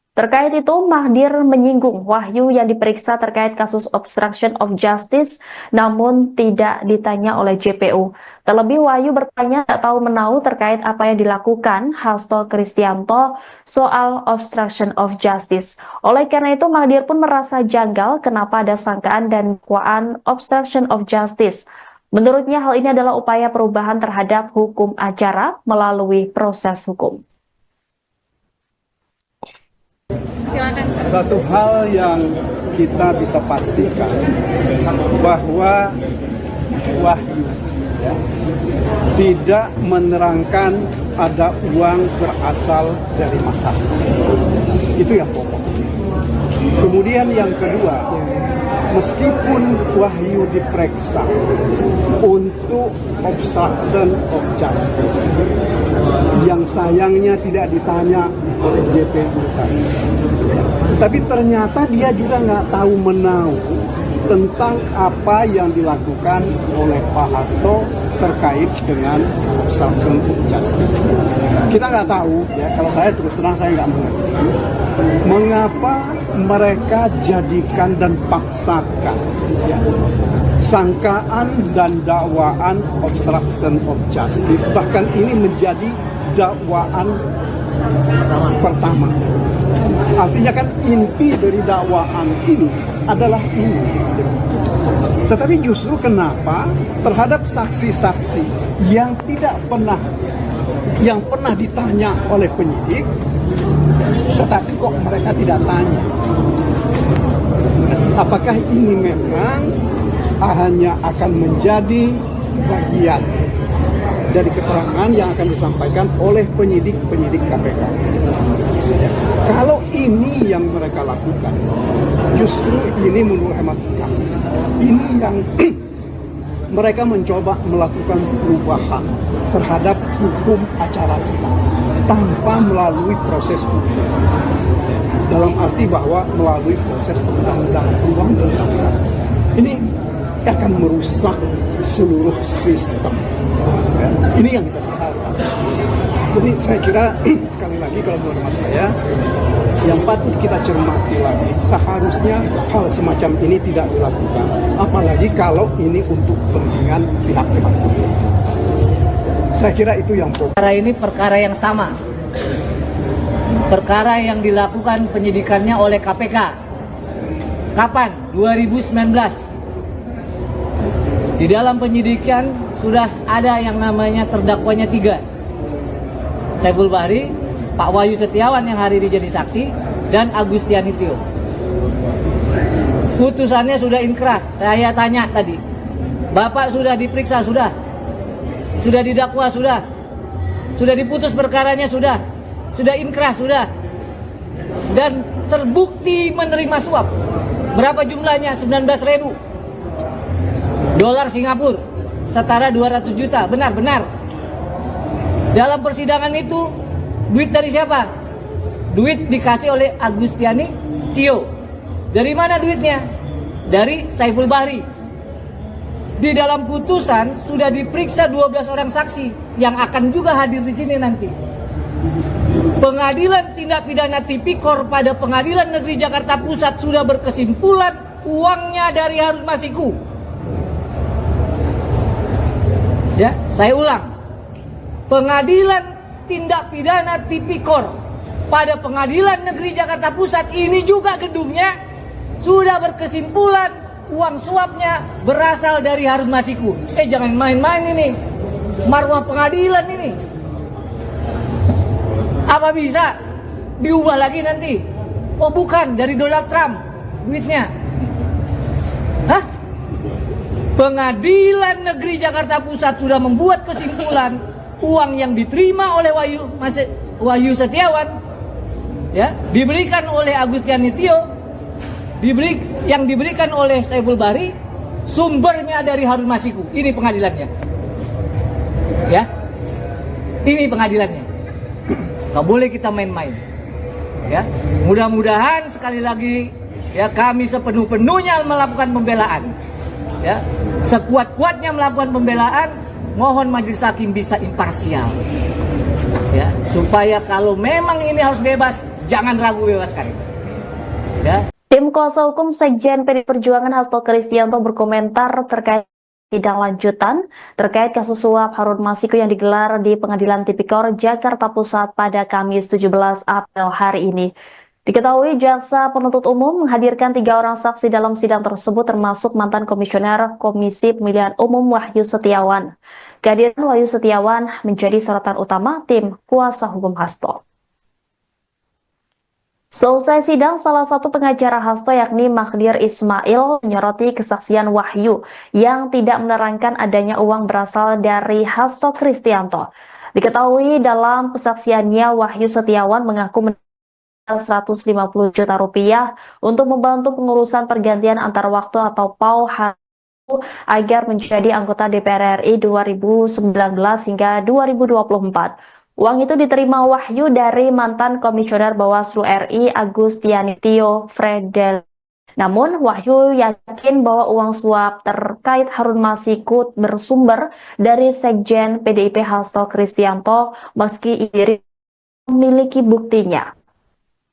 Terkait itu, Magdir menyinggung Wahyu yang diperiksa terkait kasus obstruction of justice, namun tidak ditanya oleh JPU. Terlebih, Wahyu bertanya tak tahu menahu terkait apa yang dilakukan Hasto Kristianto soal obstruction of justice. Oleh karena itu, Magdir pun merasa janggal kenapa ada sangkaan dan dakwaan obstruction of justice. Menurutnya, hal ini adalah upaya perubahan terhadap hukum acara melalui proses hukum. Satu hal yang kita bisa pastikan bahwa Wahyu, ya, tidak menerangkan ada uang berasal dari Mas Hasto. Itu yang pokok. Kemudian yang kedua, meskipun Wahyu diperiksa untuk obstruction of justice, yang sayangnya tidak ditanya oleh JPU tadi, tapi ternyata dia juga nggak tahu menahu tentang apa yang dilakukan oleh Pak Hasto terkait dengan obstruction of justice. Kita nggak tahu, ya, kalau saya terus terang saya nggak mengerti mengapa mereka jadikan dan paksakan, ya, sangkaan dan dakwaan obstruction of justice, bahkan ini menjadi dakwaan pertama. Artinya kan inti dari dakwaan ini adalah ini. Tetapi justru kenapa terhadap saksi-saksi yang pernah ditanya oleh penyidik, tetapi kok mereka tidak tanya? Apakah ini memang hanya akan menjadi bagian dari keterangan yang akan disampaikan oleh penyidik-penyidik KPK? Kalau ini yang mereka lakukan, justru ini menurut hemat kami, ini yang mereka mencoba melakukan perubahan terhadap hukum acara kita tanpa melalui proses hukum. Dalam arti bahwa melalui proses undang-undang. Ini akan merusak seluruh sistem. Ini yang kita sesalkan. Jadi saya kira sekali lagi kalau menurut saya yang patut kita cermati lagi, seharusnya hal semacam ini tidak dilakukan, apalagi kalau ini untuk kepentingan pihak-pihak. Saya kira itu yang pokok. Perkara ini perkara yang sama. Perkara yang dilakukan penyidikannya oleh KPK. Kapan? 2019. Di dalam penyidikan sudah ada yang namanya terdakwanya 3. Saiful Bahri, Pak Wahyu Setiawan yang hari ini jadi saksi, dan Agustiani Tio. Putusannya sudah inkrah. Saya tanya tadi, Bapak sudah diperiksa, sudah didakwa, sudah diputus perkaranya, sudah inkrah, sudah, dan terbukti menerima suap. Berapa jumlahnya? 19.000 dolar Singapura, setara 200 juta. Benar. Dalam persidangan itu, duit dari siapa? Duit dikasih oleh Agustiani Tio. Dari mana duitnya? Dari Saiful Bahri. Di dalam putusan sudah diperiksa 12 orang saksi yang akan juga hadir di sini nanti. Pengadilan Tindak Pidana Tipikor pada Pengadilan Negeri Jakarta Pusat sudah berkesimpulan uangnya dari Harun Masiku. Ya, saya ulang. Pengadilan Tindak Pidana Tipikor pada Pengadilan Negeri Jakarta Pusat ini juga gedungnya sudah berkesimpulan uang suapnya berasal dari Harun Masiku. Jangan main-main ini, marwah pengadilan ini. Apa bisa diubah lagi nanti? Oh bukan, dari Donald Trump duitnya. Hah? Pengadilan Negeri Jakarta Pusat sudah membuat kesimpulan uang yang diterima oleh Wahyu Setiawan, ya, diberikan oleh Agustiani Tio, yang diberikan oleh Saiful Bahri, sumbernya dari Harun Masiku. Ini pengadilannya, ya, ini pengadilannya. Gak boleh kita main-main, ya. Mudah-mudahan sekali lagi, ya, kami sepenuh-penuhnya melakukan pembelaan, ya, sekuat-kuatnya melakukan pembelaan. Mohon majelis hakim bisa imparsial, ya, supaya kalau memang ini harus bebas, jangan ragu bebaskan, ya. Tim kuasa hukum Sekjen PDI Perjuangan Hasto Kristianto berkomentar terkait sidang lanjutan terkait kasus suap Harun Masiku yang digelar di Pengadilan Tipikor Jakarta Pusat pada Kamis 17 April hari ini. Diketahui jaksa penuntut umum menghadirkan 3 orang saksi dalam sidang tersebut, termasuk mantan komisioner Komisi Pemilihan Umum Wahyu Setiawan. Kehadiran Wahyu Setiawan menjadi sorotan utama tim kuasa hukum Hasto. Selesai sidang, salah satu pengacara Hasto yakni Magdir Ismail menyoroti kesaksian Wahyu yang tidak menerangkan adanya uang berasal dari Hasto Kristianto. Diketahui dalam kesaksiannya Wahyu Setiawan mengaku 150 juta rupiah untuk membantu pengurusan pergantian antar waktu atau PAU agar menjadi anggota DPR RI 2019 hingga 2024. Uang itu diterima Wahyu dari mantan Komisioner Bawaslu RI Agustiani Tio Fredel Namun, Wahyu yakin bahwa uang suap terkait Harun Masiku bersumber dari Sekjen PDIP Hasto Kristianto meski diri memiliki buktinya.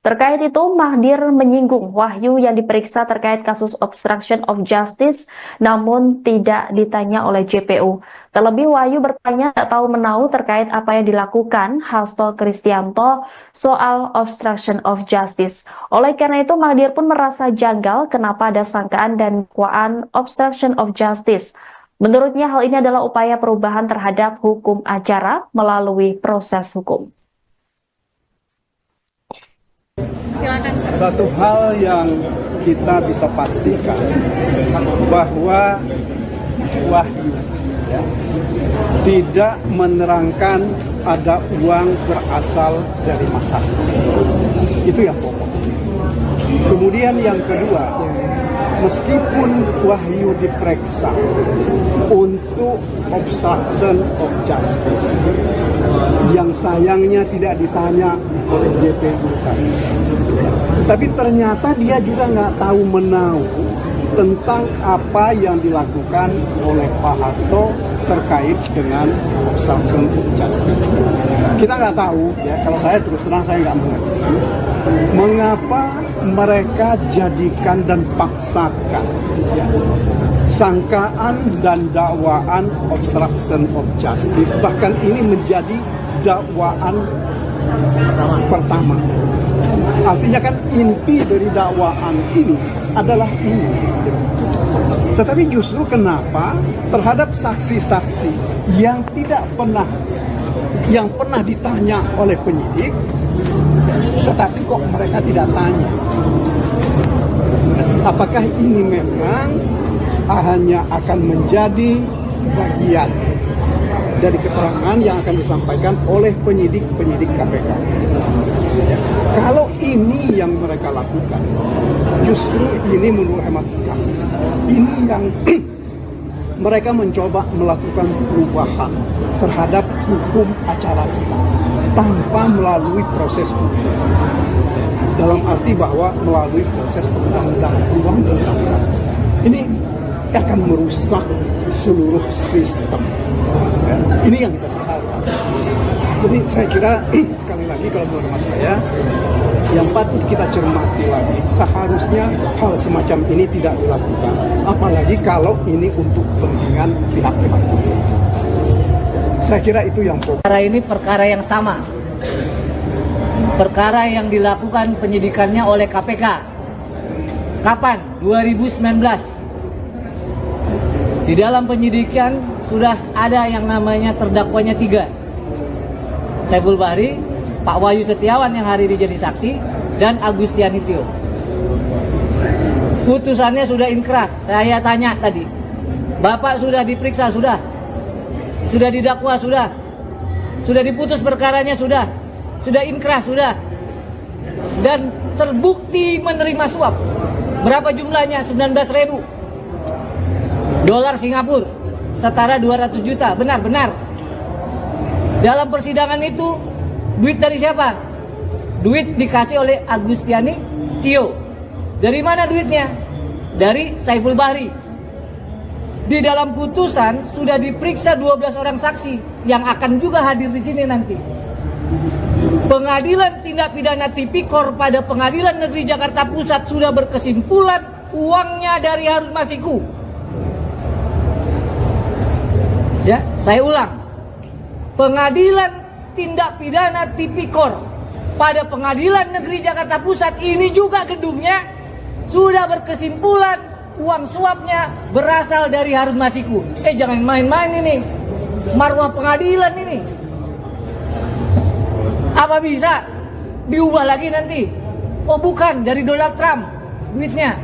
Terkait itu, Magdir menyinggung Wahyu yang diperiksa terkait kasus obstruction of justice, namun tidak ditanya oleh JPU. Terlebih, Wahyu bertanya tak tahu menahu terkait apa yang dilakukan Hasto Kristianto soal obstruction of justice. Oleh karena itu, Magdir pun merasa janggal kenapa ada sangkaan dan dakwaan obstruction of justice. Menurutnya, hal ini adalah upaya perubahan terhadap hukum acara melalui proses hukum. Satu hal yang kita bisa pastikan bahwa Wahyu tidak menerangkan ada uang berasal dari Mas Hasto. Itu yang pokok. Kemudian yang kedua, meskipun Wahyu diperiksa untuk obstruction of justice, yang sayangnya tidak ditanya oleh JPU tadi. Tapi ternyata dia juga nggak tahu menahu tentang apa yang dilakukan oleh Pak Hasto terkait dengan obstruction of justice. Kita nggak tahu, ya. Kalau saya terus terang saya nggak mengerti mengapa mereka jadikan dan paksakan sangkaan dan dakwaan obstruction of justice, bahkan ini menjadi dakwaan pertama. Artinya kan inti dari dakwaan ini adalah ini. Tetapi justru kenapa terhadap saksi-saksi yang pernah ditanya oleh penyidik, tetapi kok mereka tidak tanya? Apakah ini memang hanya akan menjadi bagian dari keterangan yang akan disampaikan oleh penyidik-penyidik KPK? Kalau ini yang mereka lakukan, justru ini menurut hemat kami, ini yang mereka mencoba melakukan perubahan terhadap hukum acara kita tanpa melalui proses hukum. Dalam arti bahwa melalui proses perundang-undangan. Ini akan merusak seluruh sistem. Ini yang kita sesalkan. Jadi saya kira sekali lagi kalau menurut hemat saya, yang patut kita cermati lagi, seharusnya hal semacam ini tidak dilakukan. Apalagi kalau ini untuk kepentingan pihak-pihak. Saya kira itu yang pokok. Perkara ini perkara yang sama. Perkara yang dilakukan penyidikannya oleh KPK. Kapan? 2019. Di dalam penyidikan sudah ada yang namanya terdakwanya 3. Saiful Bahri, Pak Wahyu Setiawan yang hari ini jadi saksi, dan Agustiani Tio. Putusannya sudah inkrah. Saya tanya tadi, Bapak sudah diperiksa, sudah didakwa, sudah diputus perkaranya, sudah inkrah, sudah, dan terbukti menerima suap. Berapa jumlahnya? 19.000 dolar Singapura, setara 200 juta. Benar. Dalam persidangan itu duit dari siapa? Duit dikasih oleh Agustiani Tio. Dari mana duitnya? Dari Saiful Bahri. Di dalam putusan sudah diperiksa 12 orang saksi yang akan juga hadir di sini nanti. Pengadilan Tindak Pidana Tipikor pada Pengadilan Negeri Jakarta Pusat sudah berkesimpulan uangnya dari Harun Masiku. Ya, saya ulang. Pengadilan Tindak Pidana Tipikor pada Pengadilan Negeri Jakarta Pusat ini juga gedungnya sudah berkesimpulan uang suapnya berasal dari Harun Masiku. Jangan main-main ini. Marwah pengadilan ini. Apa bisa diubah lagi nanti? Oh bukan, dari Donald Trump duitnya.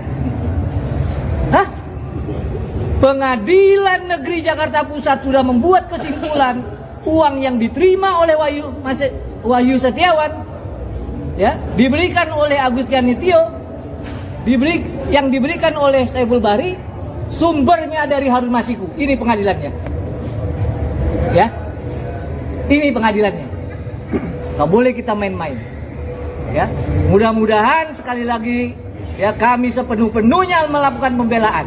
Hah? Pengadilan Negeri Jakarta Pusat sudah membuat kesimpulan uang yang diterima oleh Wahyu Setiawan, ya, diberikan oleh Agustiani Tio, yang diberikan oleh Saiful Bahri, sumbernya dari Harun Masiku. Ini pengadilannya, ya, ini pengadilannya. Gak boleh kita main-main, ya. Mudah-mudahan sekali lagi ya kami sepenuh-penuhnya melakukan pembelaan,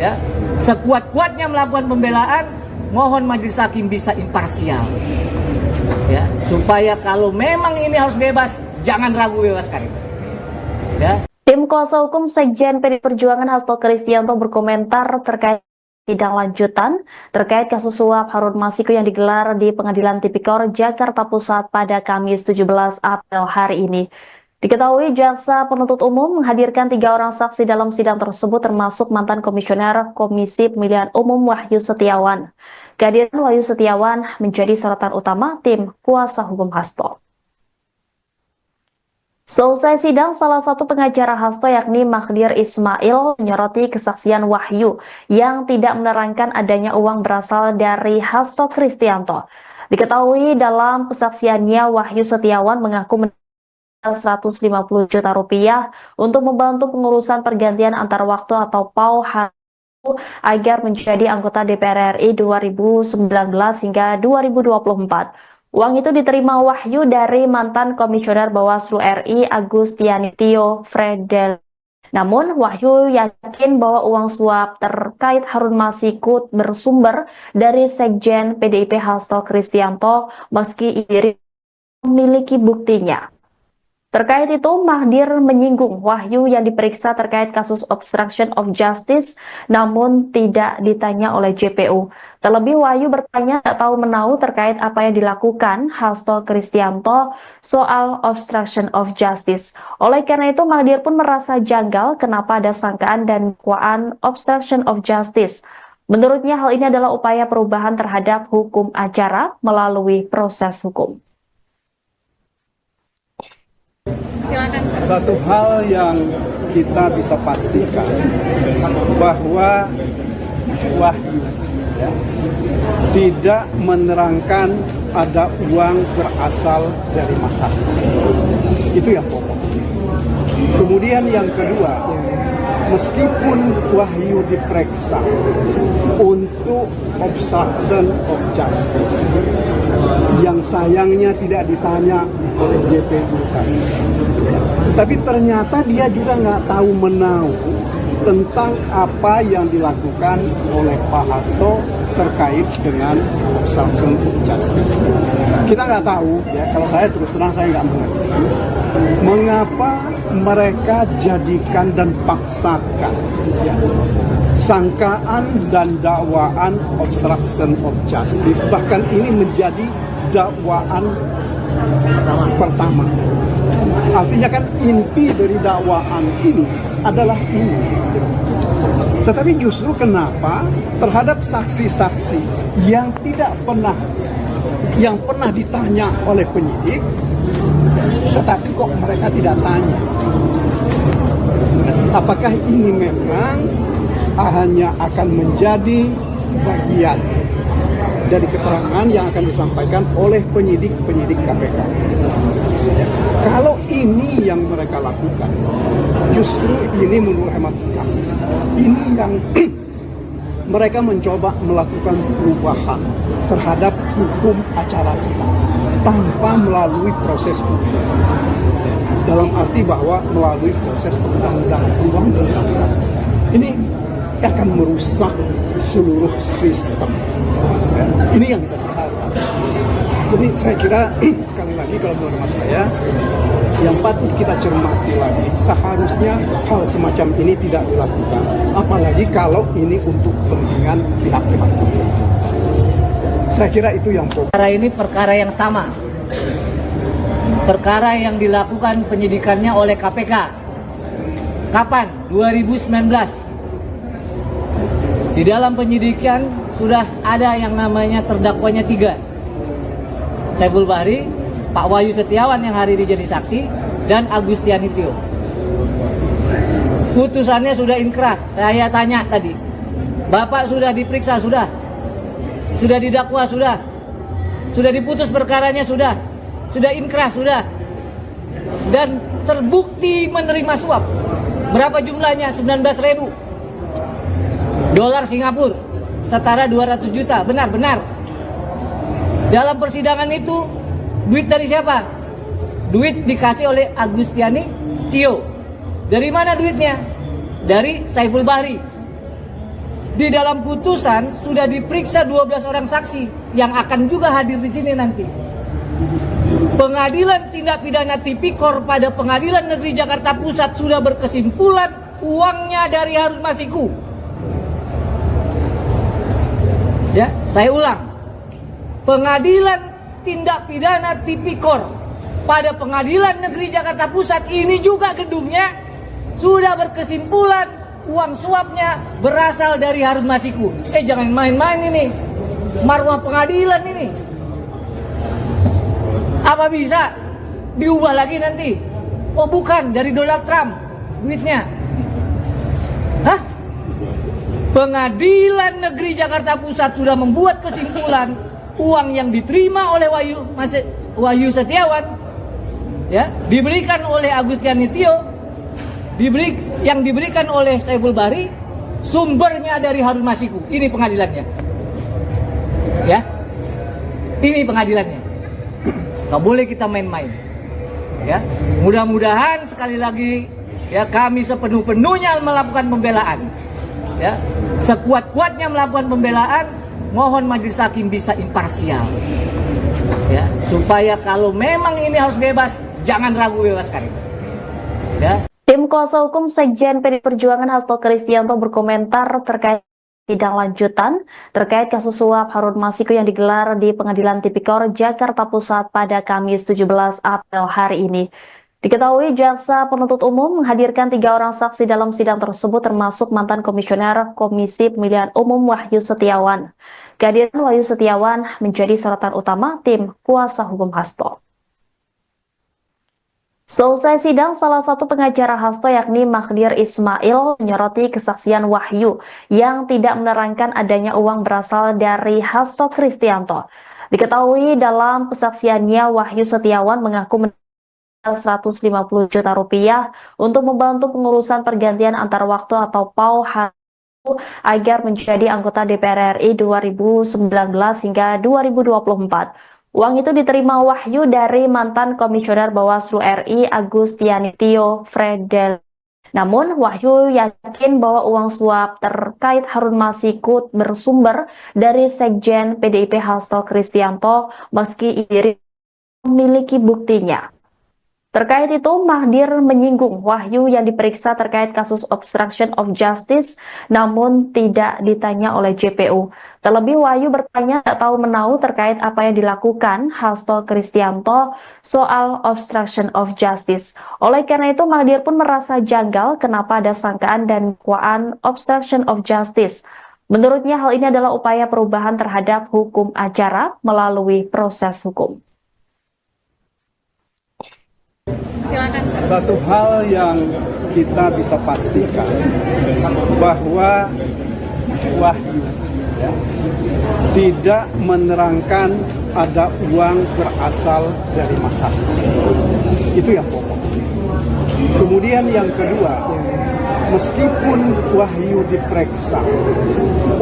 ya sekuat-kuatnya melakukan pembelaan. Mohon majelis hakim bisa imparsial, ya supaya kalau memang ini harus bebas, jangan ragu bebaskan, ya. Tim kuasa hukum Sekjen PDI Perjuangan Hasto Kristianto berkomentar terkait sidang lanjutan terkait kasus suap Harun Masiku yang digelar di Pengadilan Tipikor Jakarta Pusat pada Kamis 17 April hari ini. Diketahui jaksa penuntut umum menghadirkan 3 orang saksi dalam sidang tersebut termasuk mantan komisioner Komisi Pemilihan Umum Wahyu Setiawan. Kehadiran Wahyu Setiawan menjadi sorotan utama tim kuasa hukum Hasto. Selesai sidang, salah satu pengacara Hasto yakni Magdir Ismail menyoroti kesaksian Wahyu yang tidak menerangkan adanya uang berasal dari Hasto Kristianto. Diketahui dalam kesaksiannya Wahyu Setiawan mengaku 150 juta rupiah untuk membantu pengurusan pergantian antar waktu atau PAU agar menjadi anggota DPR RI 2019 hingga 2024. Uang itu diterima Wahyu dari mantan komisioner Bawaslu RI Agustiani Tio Fredel. Namun Wahyu yakin bahwa uang suap terkait Harun Masiku bersumber dari Sekjen PDIP Hasto Kristianto meski ia memiliki buktinya. Terkait itu, Magdir menyinggung Wahyu yang diperiksa terkait kasus obstruction of justice, namun tidak ditanya oleh JPU. Terlebih, Wahyu bertanya tak tahu menahu terkait apa yang dilakukan Hasto Kristianto soal obstruction of justice. Oleh karena itu, Magdir pun merasa janggal kenapa ada sangkaan dan dakwaan obstruction of justice. Menurutnya, hal ini adalah upaya perubahan terhadap hukum acara melalui proses hukum. Satu hal yang kita bisa pastikan bahwa Wahyu tidak menerangkan ada uang berasal dari Mas Hasto. Itu yang pokok. Kemudian yang kedua, meskipun Wahyu diperiksa untuk obstruction of justice, yang sayangnya tidak ditanya oleh JPU tadi, tapi ternyata dia juga nggak tahu menahu tentang apa yang dilakukan oleh Pak Hasto terkait dengan obstruction of justice. Kita nggak tahu, ya kalau saya terus terang saya nggak mengerti mengapa mereka jadikan dan paksakan ya, sangkaan dan dakwaan obstruction of justice, bahkan ini menjadi dakwaan pertama. Artinya kan inti dari dakwaan ini adalah ini. Tetapi justru kenapa terhadap saksi-saksi yang pernah ditanya oleh penyidik, tetapi kok mereka tidak tanya? Apakah ini memang hanya akan menjadi bagian dari keterangan yang akan disampaikan oleh penyidik-penyidik KPK? Kalau ini yang mereka lakukan, justru ini menurut hemat kami, ini yang mereka mencoba melakukan perubahan terhadap hukum acara kita tanpa melalui proses hukum. Dalam arti bahwa melalui proses undang-undang. Ini akan merusak seluruh sistem. Ini yang kita sesalkan. Jadi saya kira sekali lagi kalau menurut hemat saya, yang patut kita cermati lagi, seharusnya hal semacam ini tidak dilakukan. Apalagi kalau ini untuk kepentingan pihak-pihak. Saya kira itu yang pokok. Perkara ini perkara yang sama. Perkara yang dilakukan penyidikannya oleh KPK. Kapan? 2019. Di dalam penyidikan sudah ada yang namanya terdakwanya 3. Saiful Bahri, Pak Wahyu Setiawan yang hari ini jadi saksi, dan Agustiani Tio. Putusannya sudah inkrah. Saya tanya tadi, Bapak sudah diperiksa, sudah didakwa, sudah diputus perkaranya, sudah inkrah, sudah, dan terbukti menerima suap. Berapa jumlahnya? 19.000 dolar Singapura, setara 200 juta. Benar. Dalam persidangan itu, duit dari siapa? Duit dikasih oleh Agustiani Tio Dari mana duitnya? Dari Saiful Bahri. Di dalam putusan sudah diperiksa 12 orang saksi yang akan juga hadir di sini nanti. Pengadilan Tindak Pidana Tipikor pada Pengadilan Negeri Jakarta Pusat sudah berkesimpulan uangnya dari Harun Masiku. Ya, saya ulang. Pengadilan Tindak Pidana Tipikor pada Pengadilan Negeri Jakarta Pusat ini juga gedungnya sudah berkesimpulan uang suapnya berasal dari Harun Masiku. Jangan main-main ini. Marwah pengadilan ini. Apa bisa diubah lagi nanti? Oh bukan, dari Donald Trump duitnya. Hah? Pengadilan Negeri Jakarta Pusat sudah membuat kesimpulan uang yang diterima oleh Wahyu Setiawan, ya, diberikan oleh Agustiani Tio, yang diberikan oleh Saiful Bahri, sumbernya dari Harun Masiku. Ini pengadilannya. Ya. Ini pengadilannya. Gak boleh kita main-main. Ya. Mudah-mudahan sekali lagi ya kami sepenuh-penuhnya melakukan pembelaan. Ya. Sekuat-kuatnya melakukan pembelaan, mohon majelis hakim bisa imparsial. Ya, supaya kalau memang ini harus bebas, jangan ragu bebaskan. Ya. Tim kuasa hukum Sekjen PDI Perjuangan Hasto Kristianto berkomentar terkait sidang lanjutan terkait kasus suap Harun Masiku yang digelar di Pengadilan Tipikor Jakarta Pusat pada Kamis 17 April hari ini. Diketahui jaksa penuntut umum menghadirkan 3 orang saksi dalam sidang tersebut termasuk mantan komisioner Komisi Pemilihan Umum Wahyu Setiawan. Kehadiran Wahyu Setiawan menjadi sorotan utama tim kuasa hukum Hasto. Selesai sidang, salah satu pengacara Hasto yakni Magdir Ismail menyoroti kesaksian Wahyu yang tidak menerangkan adanya uang berasal dari Hasto Kristianto. Diketahui dalam kesaksiannya Wahyu Setiawan mengaku menerima 150 juta rupiah untuk membantu pengurusan pergantian antar waktu atau PAU agar menjadi anggota DPR RI 2019 hingga 2024. Uang itu diterima Wahyu dari mantan Komisioner Bawaslu RI Agustiani Tio Fredel. Namun Wahyu yakin bahwa uang suap terkait Harun Masiku bersumber dari Sekjen PDIP Hasto Kristianto meski ia memiliki buktinya. Terkait itu, Magdir menyinggung Wahyu yang diperiksa terkait kasus obstruction of justice, namun tidak ditanya oleh JPU. Terlebih, Wahyu bertanya tak tahu menahu terkait apa yang dilakukan Hasto Kristianto soal obstruction of justice. Oleh karena itu, Magdir pun merasa janggal kenapa ada sangkaan dan dakwaan obstruction of justice. Menurutnya, hal ini adalah upaya perubahan terhadap hukum acara melalui proses hukum. Satu hal yang kita bisa pastikan bahwa Wahyu tidak menerangkan ada uang berasal dari Mas Hasto. Itu yang pokok. Kemudian yang kedua, meskipun Wahyu diperiksa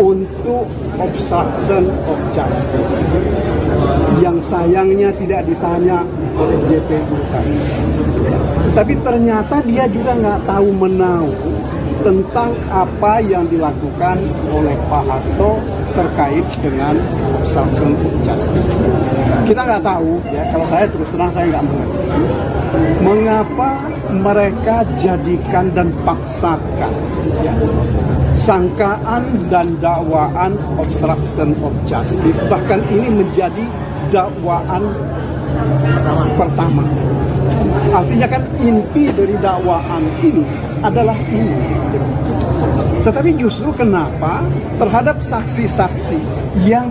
untuk obstruction of justice, yang sayangnya tidak ditanya oleh JPU tadi, tapi ternyata dia juga nggak tahu menahu tentang apa yang dilakukan oleh Pak Hasto terkait dengan obstruction of justice. Kita nggak tahu, ya, kalau saya terus terang saya nggak mengerti mengapa mereka jadikan dan paksakan, ya, sangkaan dan dakwaan obstruction of justice, bahkan ini menjadi dakwaan pertama. Artinya kan inti dari dakwaan ini adalah ini. Tetapi justru kenapa terhadap saksi-saksi yang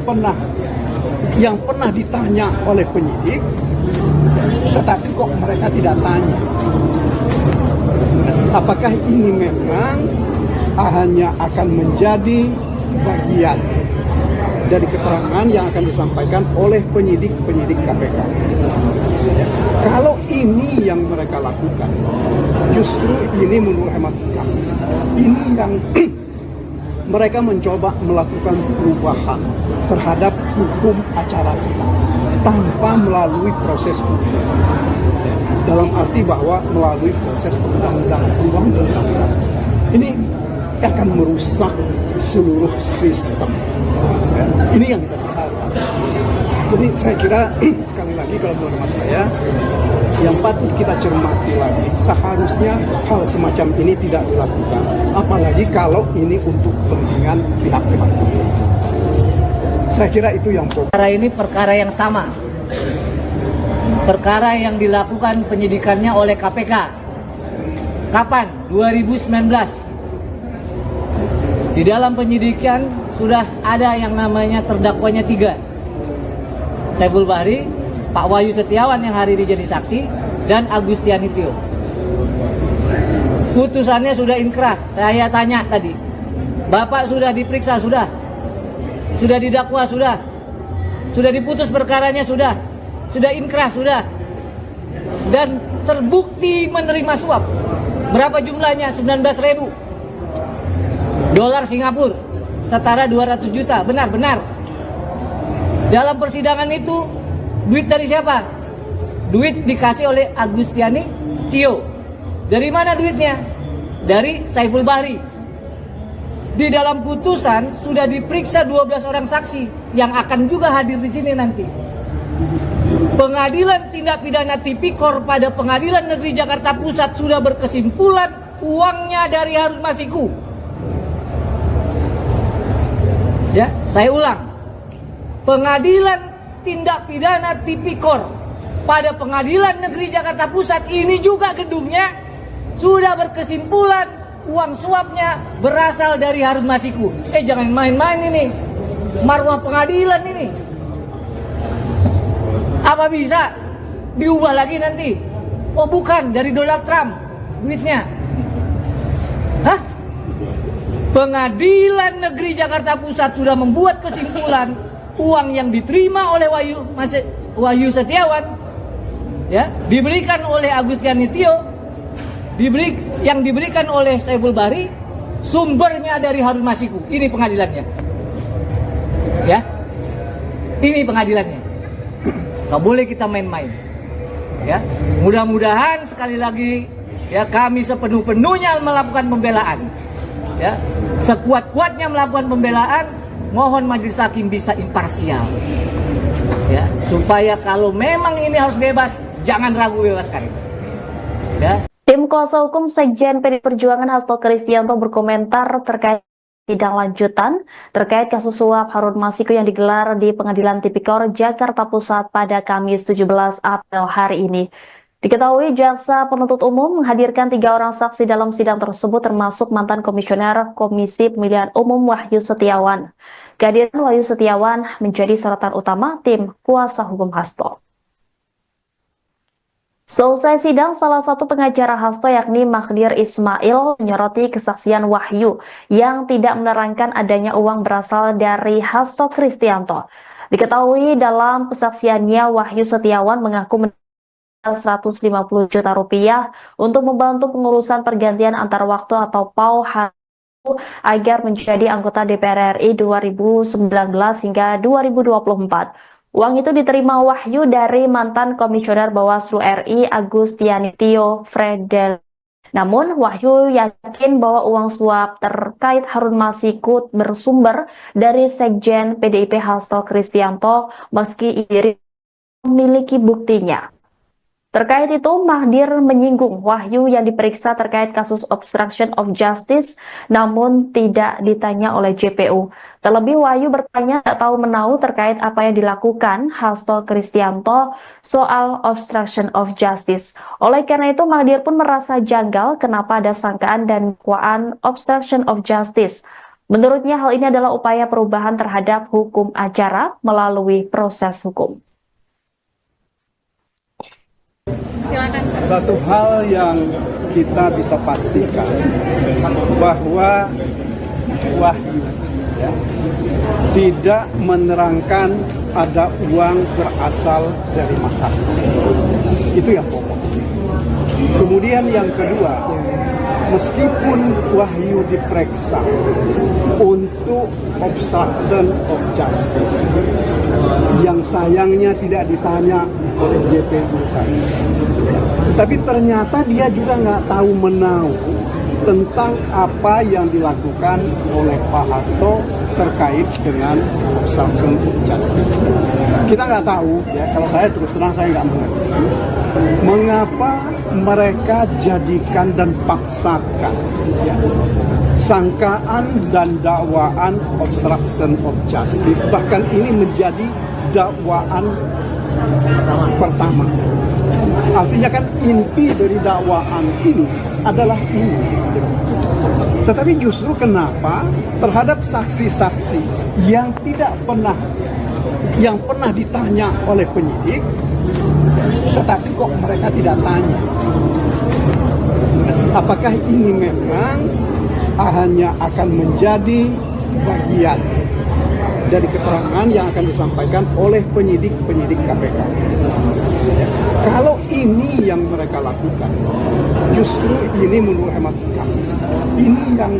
pernah ditanya oleh penyidik, tetapi kok mereka tidak tanya? Apakah ini memang hanya akan menjadi bagian dari keterangan yang akan disampaikan oleh penyidik-penyidik KPK? Kalau ini yang mereka lakukan, justru ini menurut hemat kami, ini yang mereka mencoba melakukan perubahan terhadap hukum acara kita. tanpa melalui proses hukum. Dalam arti bahwa melalui proses undang-undang. Ini akan merusak seluruh sistem. Ini yang kita sesalkan. Jadi saya kira sekali lagi kalau menurut saya yang patut kita cermati lagi, seharusnya hal semacam ini tidak dilakukan, apalagi kalau ini untuk kepentingan pihak-pihak. Saya kira itu yang pokok. Perkara ini perkara yang sama. Perkara yang dilakukan penyidikannya oleh KPK. Kapan? 2019. Di dalam penyidikan sudah ada yang namanya terdakwanya 3. Saiful Bahri, Pak Wahyu Setiawan yang hari ini jadi saksi, dan Agustiani Tio. Putusannya sudah inkrah. Saya tanya tadi, Bapak sudah diperiksa, sudah didakwa, sudah diputus perkaranya, sudah inkrah, sudah, dan terbukti menerima suap. Berapa jumlahnya? 19.000 dolar Singapura, setara 200 juta. Benar. Dalam persidangan itu duit dari siapa? Duit dikasih oleh Agustiani Tio. Dari mana duitnya? Dari Saiful Bahri. Di dalam putusan sudah diperiksa 12 orang saksi yang akan juga hadir di sini nanti. Pengadilan Tindak Pidana Tipikor pada Pengadilan Negeri Jakarta Pusat sudah berkesimpulan uangnya dari Harun Masiku. Ya, saya ulang. Pengadilan Tindak Pidana Tipikor pada Pengadilan Negeri Jakarta Pusat ini juga gedungnya sudah berkesimpulan uang suapnya berasal dari Harun Masiku. Jangan main-main ini. Marwah pengadilan ini. Apa bisa diubah lagi nanti? Oh bukan, dari Donald Trump duitnya. Hah? Pengadilan Negeri Jakarta Pusat sudah membuat kesimpulan uang yang diterima oleh Wahyu Setiawan, ya, diberikan oleh Agustiani Tio, yang diberikan oleh Saiful Bahri, sumbernya dari Harun Masiku. Ini pengadilannya, ya, ini pengadilannya. Gak boleh kita main-main, ya. Mudah-mudahan sekali lagi, ya, kami sepenuh-penuhnya melakukan pembelaan, ya, sekuat-kuatnya melakukan pembelaan. Mohon majelis hakim bisa imparsial, ya, supaya kalau memang ini harus bebas, jangan ragu bebaskan, ya. Tim kuasa hukum Sekjen PDI Perjuangan Hasto Kristianto berkomentar terkait sidang lanjutan terkait kasus suap Harun Masiku yang digelar di Pengadilan Tipikor Jakarta Pusat pada Kamis 17 April hari ini. Diketahui jaksa penuntut umum menghadirkan 3 orang saksi dalam sidang tersebut, termasuk mantan Komisioner Komisi Pemilihan Umum Wahyu Setiawan. Kehadiran Wahyu Setiawan menjadi sorotan utama tim kuasa hukum Hasto. Selesai sidang, salah satu pengacara Hasto yakni Magdir Ismail menyoroti kesaksian Wahyu yang tidak menerangkan adanya uang berasal dari Hasto Kristianto. Diketahui dalam kesaksiannya Wahyu Setiawan mengaku 150 juta rupiah untuk membantu pengurusan pergantian antar waktu atau PAU agar menjadi anggota DPR RI 2019 hingga 2024. Uang itu diterima Wahyu dari mantan Komisioner Bawaslu RI Agustiani Tio Fredel. Namun Wahyu yakin bahwa uang suap terkait Harun Masiku bersumber dari Sekjen PDIP Hasto Kristianto meski ia memiliki buktinya. Terkait itu, Magdir menyinggung Wahyu yang diperiksa terkait kasus obstruction of justice, namun tidak ditanya oleh JPU. Terlebih Wahyu bertanya tak tahu menahu terkait apa yang dilakukan Hasto Kristianto soal obstruction of justice. Oleh karena itu, Magdir pun merasa janggal kenapa ada sangkaan dan dakwaan obstruction of justice. Menurutnya hal ini adalah upaya perubahan terhadap hukum acara melalui proses hukum. Satu hal yang kita bisa pastikan bahwa Wahyu, ya, tidak menerangkan ada uang berasal dari Mas Hasto. Itu yang pokok. Kemudian yang kedua, meskipun Wahyu diperiksa untuk obstruction of justice, yang sayangnya tidak ditanya oleh JPU tadi, tapi ternyata dia juga nggak tahu menahu tentang apa yang dilakukan oleh Pak Hasto terkait dengan obstruction of justice. Kita nggak tahu, ya, kalau saya terus terang saya nggak mengerti mengapa mereka jadikan dan paksakan, ya, sangkaan dan dakwaan obstruction of justice, bahkan ini menjadi dakwaan pertama. Artinya kan inti dari dakwaan ini adalah ini. Tetapi justru kenapa terhadap saksi-saksi yang pernah ditanya oleh penyidik, tetapi kok mereka tidak tanya? Apakah ini memang hanya akan menjadi bagian dari keterangan yang akan disampaikan oleh penyidik-penyidik KPK? Kalau ini yang mereka lakukan, justru ini menurut hemat kami, ini yang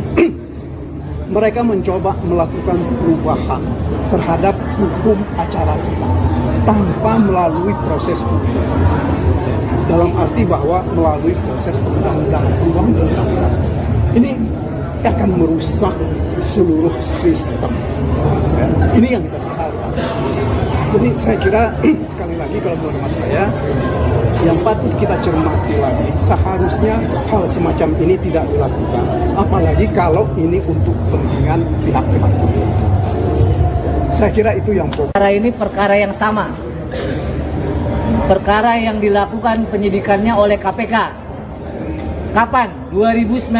mereka mencoba melakukan perubahan terhadap hukum acara kita tanpa melalui proses hukum. Dalam arti bahwa melalui proses undang-undang. Ini akan merusak seluruh sistem. Ini yang kita sesalkan. Jadi saya kira sekali lagi kalau menurut hemat saya, yang patut kita cermati lagi, seharusnya hal semacam ini tidak dilakukan, apalagi kalau ini untuk kepentingan pihak-pihak. Saya kira itu yang pokok. Perkara ini perkara yang sama. Perkara yang dilakukan penyidikannya oleh KPK. Kapan? 2019.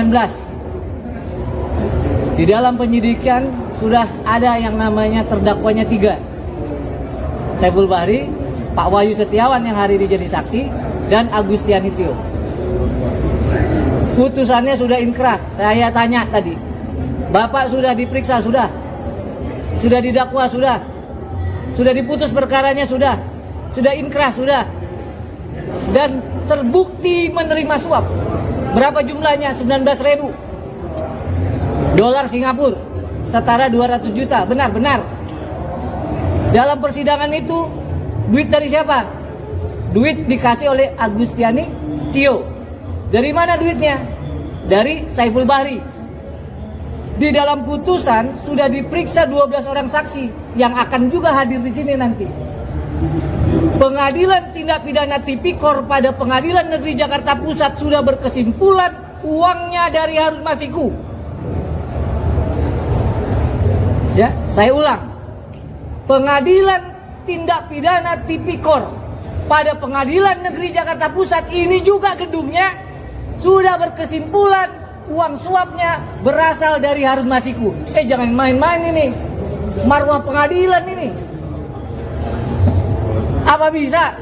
Di dalam penyidikan sudah ada yang namanya terdakwanya 3. Saiful Bahri, Pak Wahyu Setiawan yang hari ini jadi saksi, dan Agustiani Tio. Putusannya sudah inkrah. Saya tanya tadi, Bapak sudah diperiksa, sudah didakwa, sudah diputus perkaranya, sudah inkrah, sudah, dan terbukti menerima suap. Berapa jumlahnya? 19.000 dolar Singapura, setara 200 juta. Benar. Dalam persidangan itu, duit dari siapa? Duit dikasih oleh Agustiani Tio. Dari mana duitnya? Dari Saiful Bahri. Di dalam putusan sudah diperiksa 12 orang saksi yang akan juga hadir di sini nanti. Pengadilan Tindak Pidana Tipikor pada Pengadilan Negeri Jakarta Pusat sudah berkesimpulan uangnya dari Harun Masiku. Ya, saya ulang. Pengadilan Tindak Pidana Tipikor pada Pengadilan Negeri Jakarta Pusat ini juga gedungnya sudah berkesimpulan uang suapnya berasal dari Harun Masiku. Jangan main-main ini, marwah pengadilan ini. Apa bisa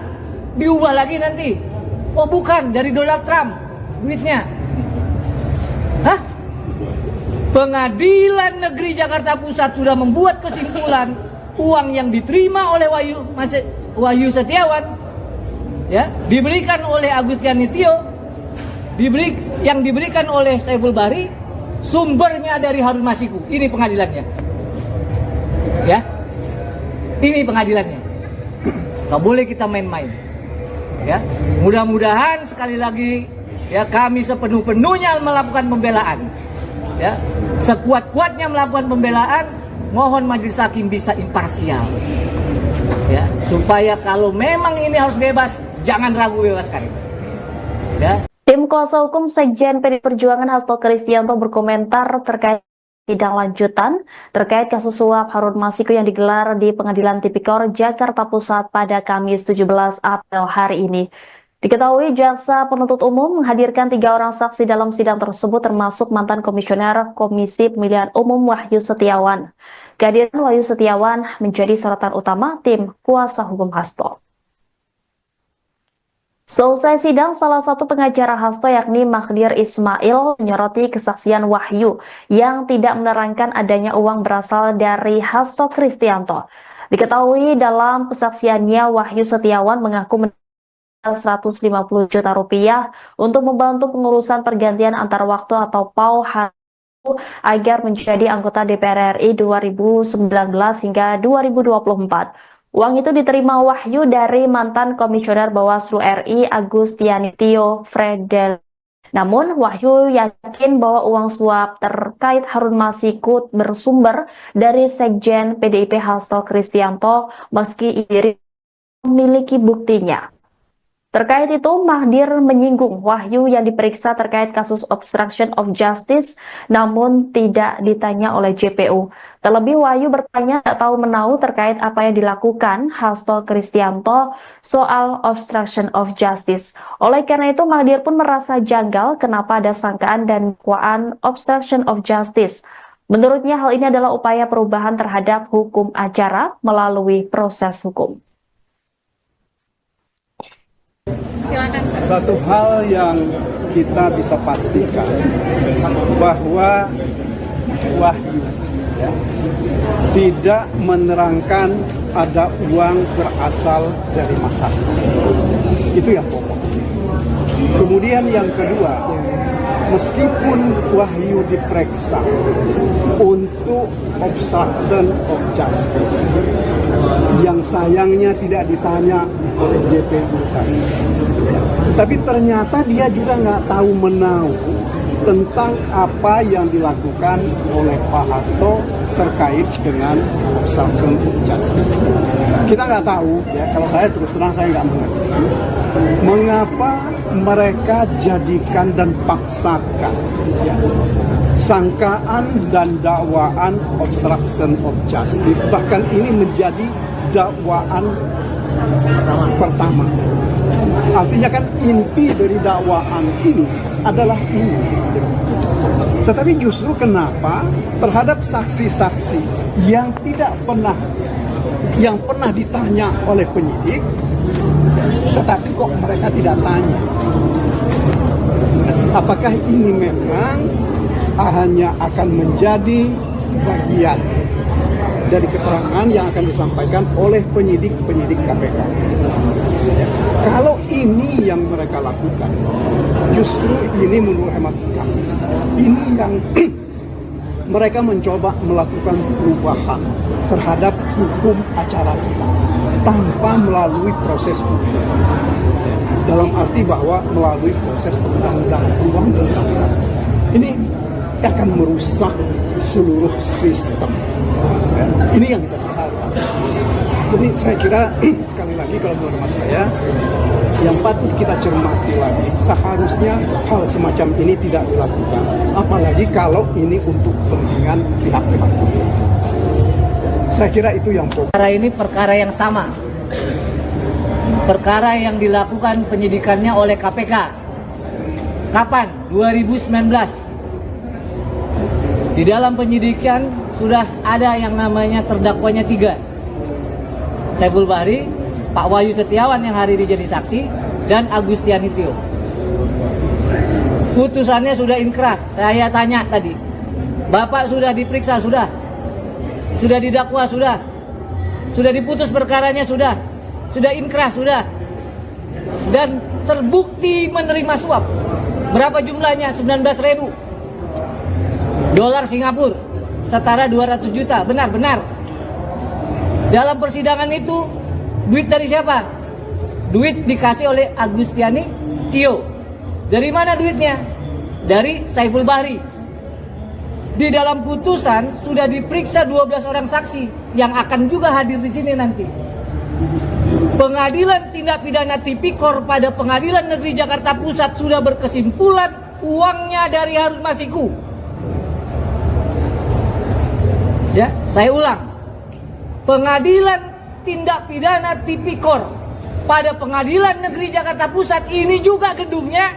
diubah lagi nanti? Oh bukan, dari Donald Trump duitnya. Hah? Pengadilan Negeri Jakarta Pusat sudah membuat kesimpulan uang yang diterima oleh Wahyu Setiawan, ya, diberikan oleh Agustiani Tio, yang diberikan oleh Saiful Bahri, sumbernya dari Harun Masiku. Ini pengadilannya, ya, ini pengadilannya. Gak boleh kita main-main, ya. Mudah-mudahan sekali lagi, ya, kami sepenuh-penuhnya melakukan pembelaan, ya, sekuat-kuatnya melakukan pembelaan. Mohon majelis hakim bisa imparsial, ya, supaya kalau memang ini harus bebas, jangan ragu bebaskan, ya. Tim kuasa hukum Sekjen PDI Perjuangan Hasto Kristianto berkomentar terkait sidang lanjutan terkait kasus suap Harun Masiku yang digelar di Pengadilan Tipikor Jakarta Pusat pada Kamis 17 April hari ini. Diketahui jaksa penuntut umum menghadirkan 3 orang saksi dalam sidang tersebut, termasuk mantan komisioner Komisi Pemilihan Umum Wahyu Setiawan. Kehadiran Wahyu Setiawan menjadi sorotan utama tim kuasa hukum Hasto. Selesai sidang, salah satu pengacara Hasto yakni Magdir Ismail menyoroti kesaksian Wahyu yang tidak menerangkan adanya uang berasal dari Hasto Kristianto. Diketahui dalam kesaksiannya, Wahyu Setiawan mengaku 150 juta rupiah untuk membantu pengurusan pergantian antar waktu atau PAU agar menjadi anggota DPR RI 2019 hingga 2024. Uang itu diterima Wahyu dari mantan Komisioner Bawaslu RI Agustiani Tio Fredel. Namun, Wahyu yakin bahwa uang suap terkait Harun Masiku bersumber dari Sekjen PDIP Hasto Kristianto meski ia memiliki buktinya. Terkait itu, Magdir menyinggung Wahyu yang diperiksa terkait kasus obstruction of justice namun tidak ditanya oleh JPU. Terlebih Wahyu bertanya tak tahu menahu terkait apa yang dilakukan Hasto Kristianto soal obstruction of justice. Oleh karena itu, Magdir pun merasa janggal kenapa ada sangkaan dan dakwaan obstruction of justice. Menurutnya hal ini adalah upaya perubahan terhadap hukum acara melalui proses hukum. Satu hal yang kita bisa pastikan bahwa Wahyu tidak menerangkan ada uang berasal dari Mas Hasto. Itu yang pokok. Kemudian yang kedua, meskipun Wahyu diperiksa untuk obstruction of justice, yang sayangnya tidak ditanya oleh JPU tadi, tapi ternyata dia juga nggak tahu menahu tentang apa yang dilakukan oleh Pak Hasto terkait dengan obstruction of justice. Kita nggak tahu, ya, kalau saya terus terang saya nggak mengerti mengapa mereka jadikan dan paksakan, ya, sangkaan dan dakwaan obstruction of justice, bahkan ini menjadi dakwaan pertama. Artinya kan inti dari dakwaan ini adalah ini. Tetapi justru kenapa terhadap saksi-saksi yang pernah ditanya oleh penyidik, tetapi kok mereka tidak tanya? Apakah ini memang hanya akan menjadi bagian dari keterangan yang akan disampaikan oleh penyidik-penyidik KPK? Kalau ini yang mereka lakukan, justru ini menurut hemat kami, ini yang mereka mencoba melakukan perubahan terhadap hukum acara kita tanpa melalui proses hukum. Dalam arti bahwa melalui proses undang-undang. Ini akan merusak seluruh sistem. Ini yang kita sesalkan. Jadi saya kira sekali lagi kalau menurut hemat saya, yang patut kita cermati lagi, seharusnya hal semacam ini tidak dilakukan, apalagi kalau ini untuk kepentingan pihak-pihak. Saya kira itu yang pokok. Perkara ini perkara yang sama. Perkara yang dilakukan penyidikannya oleh KPK. Kapan? 2019. Di dalam penyidikan sudah ada yang namanya terdakwanya 3. Saiful Bahri, Pak Wahyu Setiawan yang hari ini jadi saksi, dan Agustiani Tio. Putusannya sudah inkrah. Saya tanya tadi, Bapak sudah diperiksa, sudah didakwa, sudah diputus perkaranya, sudah inkrah, sudah, dan terbukti menerima suap. Berapa jumlahnya? 19.000 dolar Singapura, setara 200 juta. Benar. Dalam persidangan itu, duit dari siapa? Duit dikasih oleh Agustiani Tio. Dari mana duitnya? Dari Saiful Bahri. Di dalam putusan sudah diperiksa 12 orang saksi yang akan juga hadir di sini nanti. Pengadilan Tindak Pidana Tipikor pada Pengadilan Negeri Jakarta Pusat sudah berkesimpulan uangnya dari Harun Masiku. Ya, saya ulang. Pengadilan Tindak Pidana Tipikor pada Pengadilan Negeri Jakarta Pusat ini juga gedungnya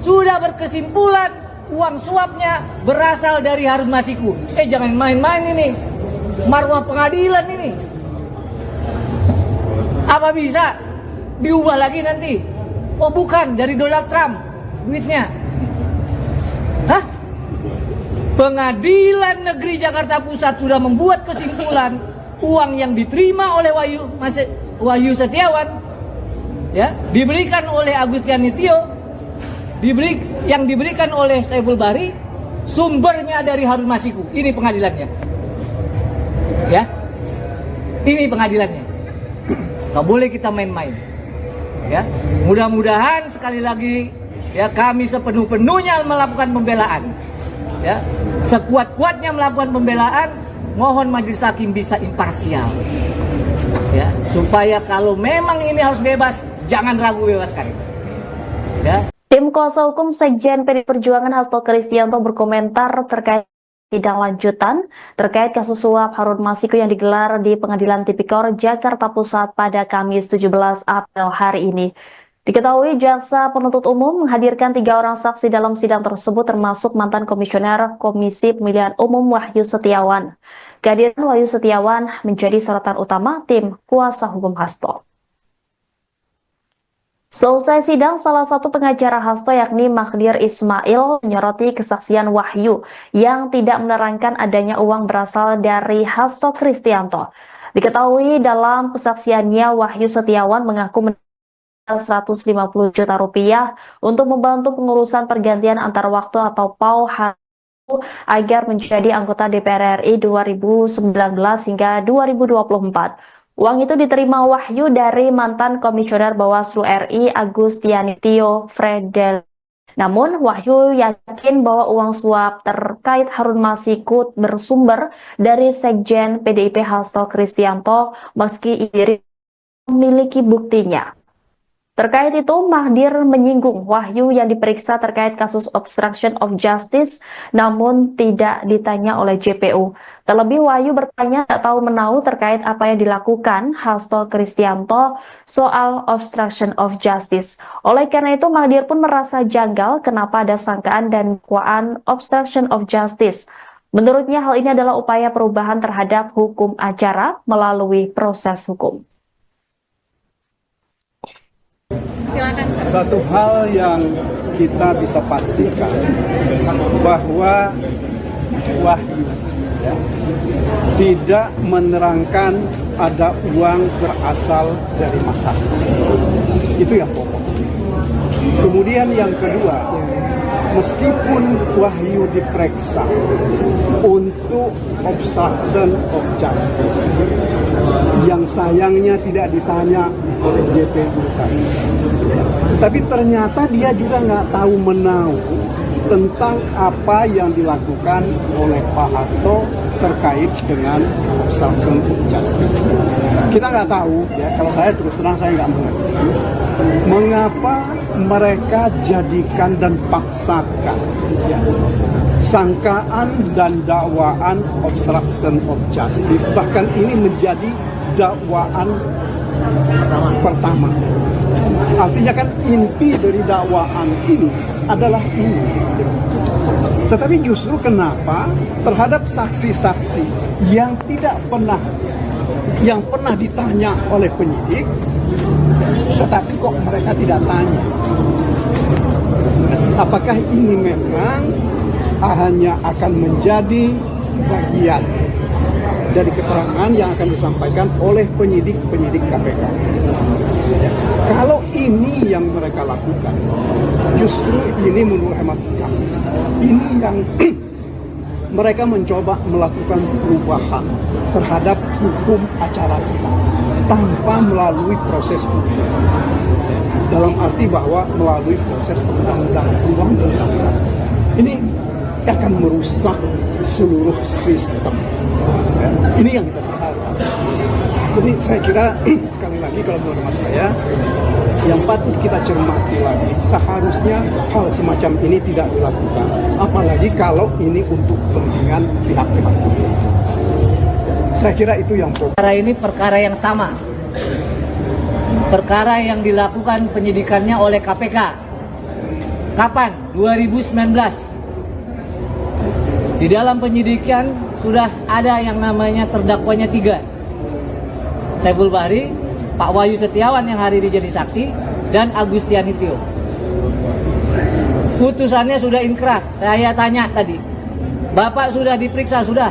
sudah berkesimpulan uang suapnya berasal dari Harun Masiku. Jangan main-main ini. Marwah pengadilan ini. Apa bisa diubah lagi nanti? Oh bukan, dari Donald Trump duitnya. Hah? Pengadilan Negeri Jakarta Pusat sudah membuat kesimpulan uang yang diterima oleh Wahyu Setiawan ya, diberikan oleh Agustiani Tio, yang diberikan oleh Saiful Bahri, sumbernya dari Harun Masiku. Ini pengadilannya. Ya. Ini pengadilannya. Gak boleh kita main-main. Ya. Mudah-mudahan sekali lagi ya kami sepenuh-penuhnya melakukan pembelaan. Ya. Sekuat-kuatnya melakukan pembelaan, mohon majelis hakim bisa imparsial. Ya, supaya kalau memang ini harus bebas, jangan ragu bebaskan. Ya. Tim kuasa hukum Sekjen PDI Perjuangan Hasto Kristianto berkomentar terkait sidang lanjutan terkait kasus suap Harun Masiku yang digelar di Pengadilan Tipikor Jakarta Pusat pada Kamis 17 April hari ini. Diketahui jaksa penuntut umum menghadirkan 3 orang saksi dalam sidang tersebut termasuk mantan komisioner Komisi Pemilihan Umum Wahyu Setiawan. Kehadiran Wahyu Setiawan menjadi sorotan utama tim kuasa hukum Hasto. Selesai sidang, salah satu pengacara Hasto yakni Magdir Ismail menyoroti kesaksian Wahyu yang tidak menerangkan adanya uang berasal dari Hasto Kristianto. Diketahui dalam kesaksiannya Wahyu Setiawan mengaku 150 juta rupiah untuk membantu pengurusan pergantian antar waktu atau PAU agar menjadi anggota DPR RI 2019 hingga 2024. Uang itu diterima Wahyu dari mantan komisioner Bawaslu RI Agustiani Tio Fredel. Namun Wahyu yakin bahwa uang suap terkait Harun Masiku bersumber dari Sekjen PDIP Hasto Kristianto meski ia memiliki buktinya. Terkait itu, Magdir menyinggung Wahyu yang diperiksa terkait kasus obstruction of justice, namun tidak ditanya oleh JPU. Terlebih, Wahyu bertanya tak tahu menahu terkait apa yang dilakukan Hasto Kristianto soal obstruction of justice. Oleh karena itu, Magdir pun merasa janggal kenapa ada sangkaan dan dakwaan obstruction of justice. Menurutnya, hal ini adalah upaya perubahan terhadap hukum acara melalui proses hukum. Satu hal yang kita bisa pastikan bahwa Wahyu tidak menerangkan ada uang berasal dari Mas Hasto. Itu yang pokok. Kemudian yang kedua, meskipun Wahyu diperiksa untuk obstruction of justice, yang sayangnya tidak ditanya oleh JPU tadi, tapi ternyata dia juga nggak tahu menahu tentang apa yang dilakukan oleh Pak Hasto terkait dengan obstruction of justice. Kita nggak tahu, ya, kalau saya terus terang saya nggak mengerti mengapa mereka jadikan dan paksakan ya, sangkaan dan dakwaan obstruction of justice, bahkan ini menjadi dakwaan pertama. Artinya kan inti dari dakwaan ini adalah ini. Tetapi justru kenapa terhadap saksi-saksi yang pernah ditanya oleh penyidik, tetapi kok mereka tidak tanya? Apakah ini memang hanya akan menjadi bagian dari keterangan yang akan disampaikan oleh penyidik-penyidik KPK? Kalau ini yang mereka lakukan, justru ini menurut hemat kami, ini yang mereka mencoba melakukan perubahan terhadap hukum acara kita tanpa melalui proses hukum. Dalam arti bahwa melalui proses perundang-undangan. Ini akan merusak seluruh sistem. Ini yang kita sesalkan. Jadi saya kira sekali lagi kalau menurut saya yang patut kita cermati lagi, seharusnya hal semacam ini tidak dilakukan, apalagi kalau ini untuk kepentingan pihak-pihak. Saya kira itu yang pokok. Perkara ini perkara yang sama, perkara yang dilakukan penyidikannya oleh KPK. Kapan? 2019. Di dalam penyidikan sudah ada yang namanya terdakwanya 3. Saiful Bahri, Pak Wahyu Setiawan yang hari ini jadi saksi, dan Agustiani Tio. Putusannya sudah inkrah. Saya tanya tadi, Bapak sudah diperiksa, sudah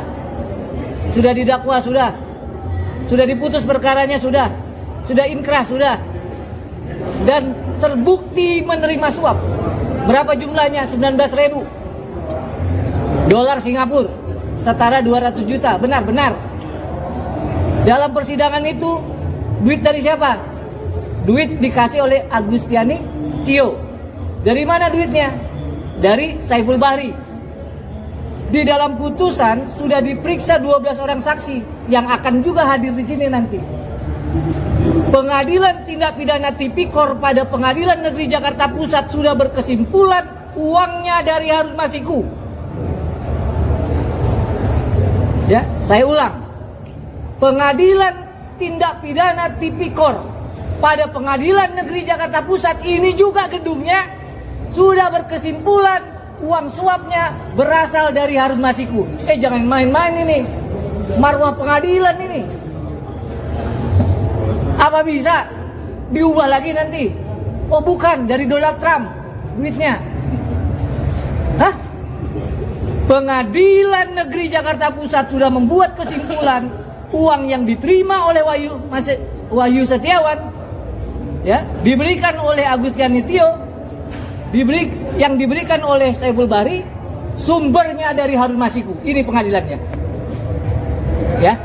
didakwa, sudah diputus perkaranya, sudah inkrah, sudah. dan terbukti menerima suap. Berapa jumlahnya? 19.000 dolar Singapura, setara 200 juta. Benar-benar. Dalam persidangan itu, duit dari siapa? Duit dikasih oleh Agustiani Tio. Dari mana duitnya? Dari Saiful Bahri. Di dalam putusan sudah diperiksa 12 orang saksi yang akan juga hadir di sini nanti. Pengadilan Tindak Pidana Tipikor pada Pengadilan Negeri Jakarta Pusat sudah berkesimpulan uangnya dari Harun Masiku. Ya, saya ulang. Pengadilan Tindak Pidana Tipikor pada Pengadilan Negeri Jakarta Pusat ini juga gedungnya sudah berkesimpulan uang suapnya berasal dari Harun Masiku. Jangan main-main ini. Marwah pengadilan ini. Apa bisa diubah lagi nanti? Oh bukan, dari Donald Trump duitnya. Hah? Pengadilan Negeri Jakarta Pusat sudah membuat kesimpulan uang yang diterima oleh Wahyu Setiawan, ya, diberikan oleh Agustiani Tio, yang diberikan oleh Saiful Bahri, sumbernya dari Harun Masiku. Ini pengadilannya. Ya.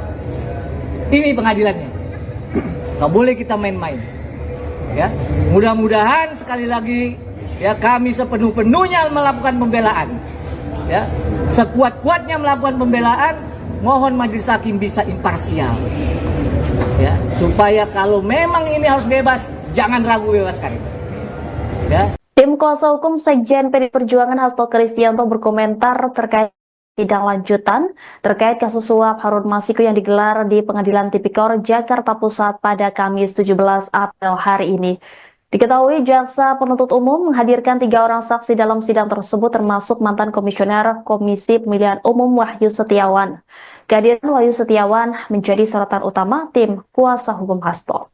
Ini pengadilannya. Nggak boleh kita main-main. Ya. Mudah-mudahan sekali lagi ya kami sepenuh-penuhnya melakukan pembelaan. Ya. Sekuat-kuatnya melakukan pembelaan, mohon majelis hakim bisa imparsial. Ya, supaya kalau memang ini harus bebas, jangan ragu bebaskan. Ya. Tim kuasa hukum Sekjen PDI Perjuangan Hasto Kristianto berkomentar terkait sidang lanjutan terkait kasus suap Harun Masiku yang digelar di Pengadilan Tipikor Jakarta Pusat pada Kamis 17 April hari ini. Diketahui jaksa penuntut umum menghadirkan 3 orang saksi dalam sidang tersebut termasuk mantan Komisioner Komisi Pemilihan Umum Wahyu Setiawan. Kehadiran Wahyu Setiawan menjadi sorotan utama tim kuasa hukum Hasto.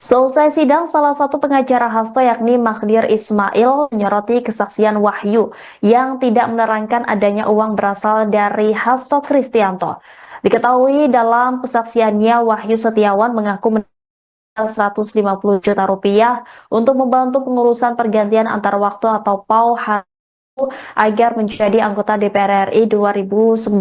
Selesai sidang, salah satu pengacara Hasto yakni Magdir Ismail menyoroti kesaksian Wahyu yang tidak menerangkan adanya uang berasal dari Hasto Kristianto. Diketahui dalam kesaksiannya Wahyu Setiawan mengaku menerima 150 juta rupiah untuk membantu pengurusan pergantian antar waktu atau PAU agar menjadi anggota DPR RI 2019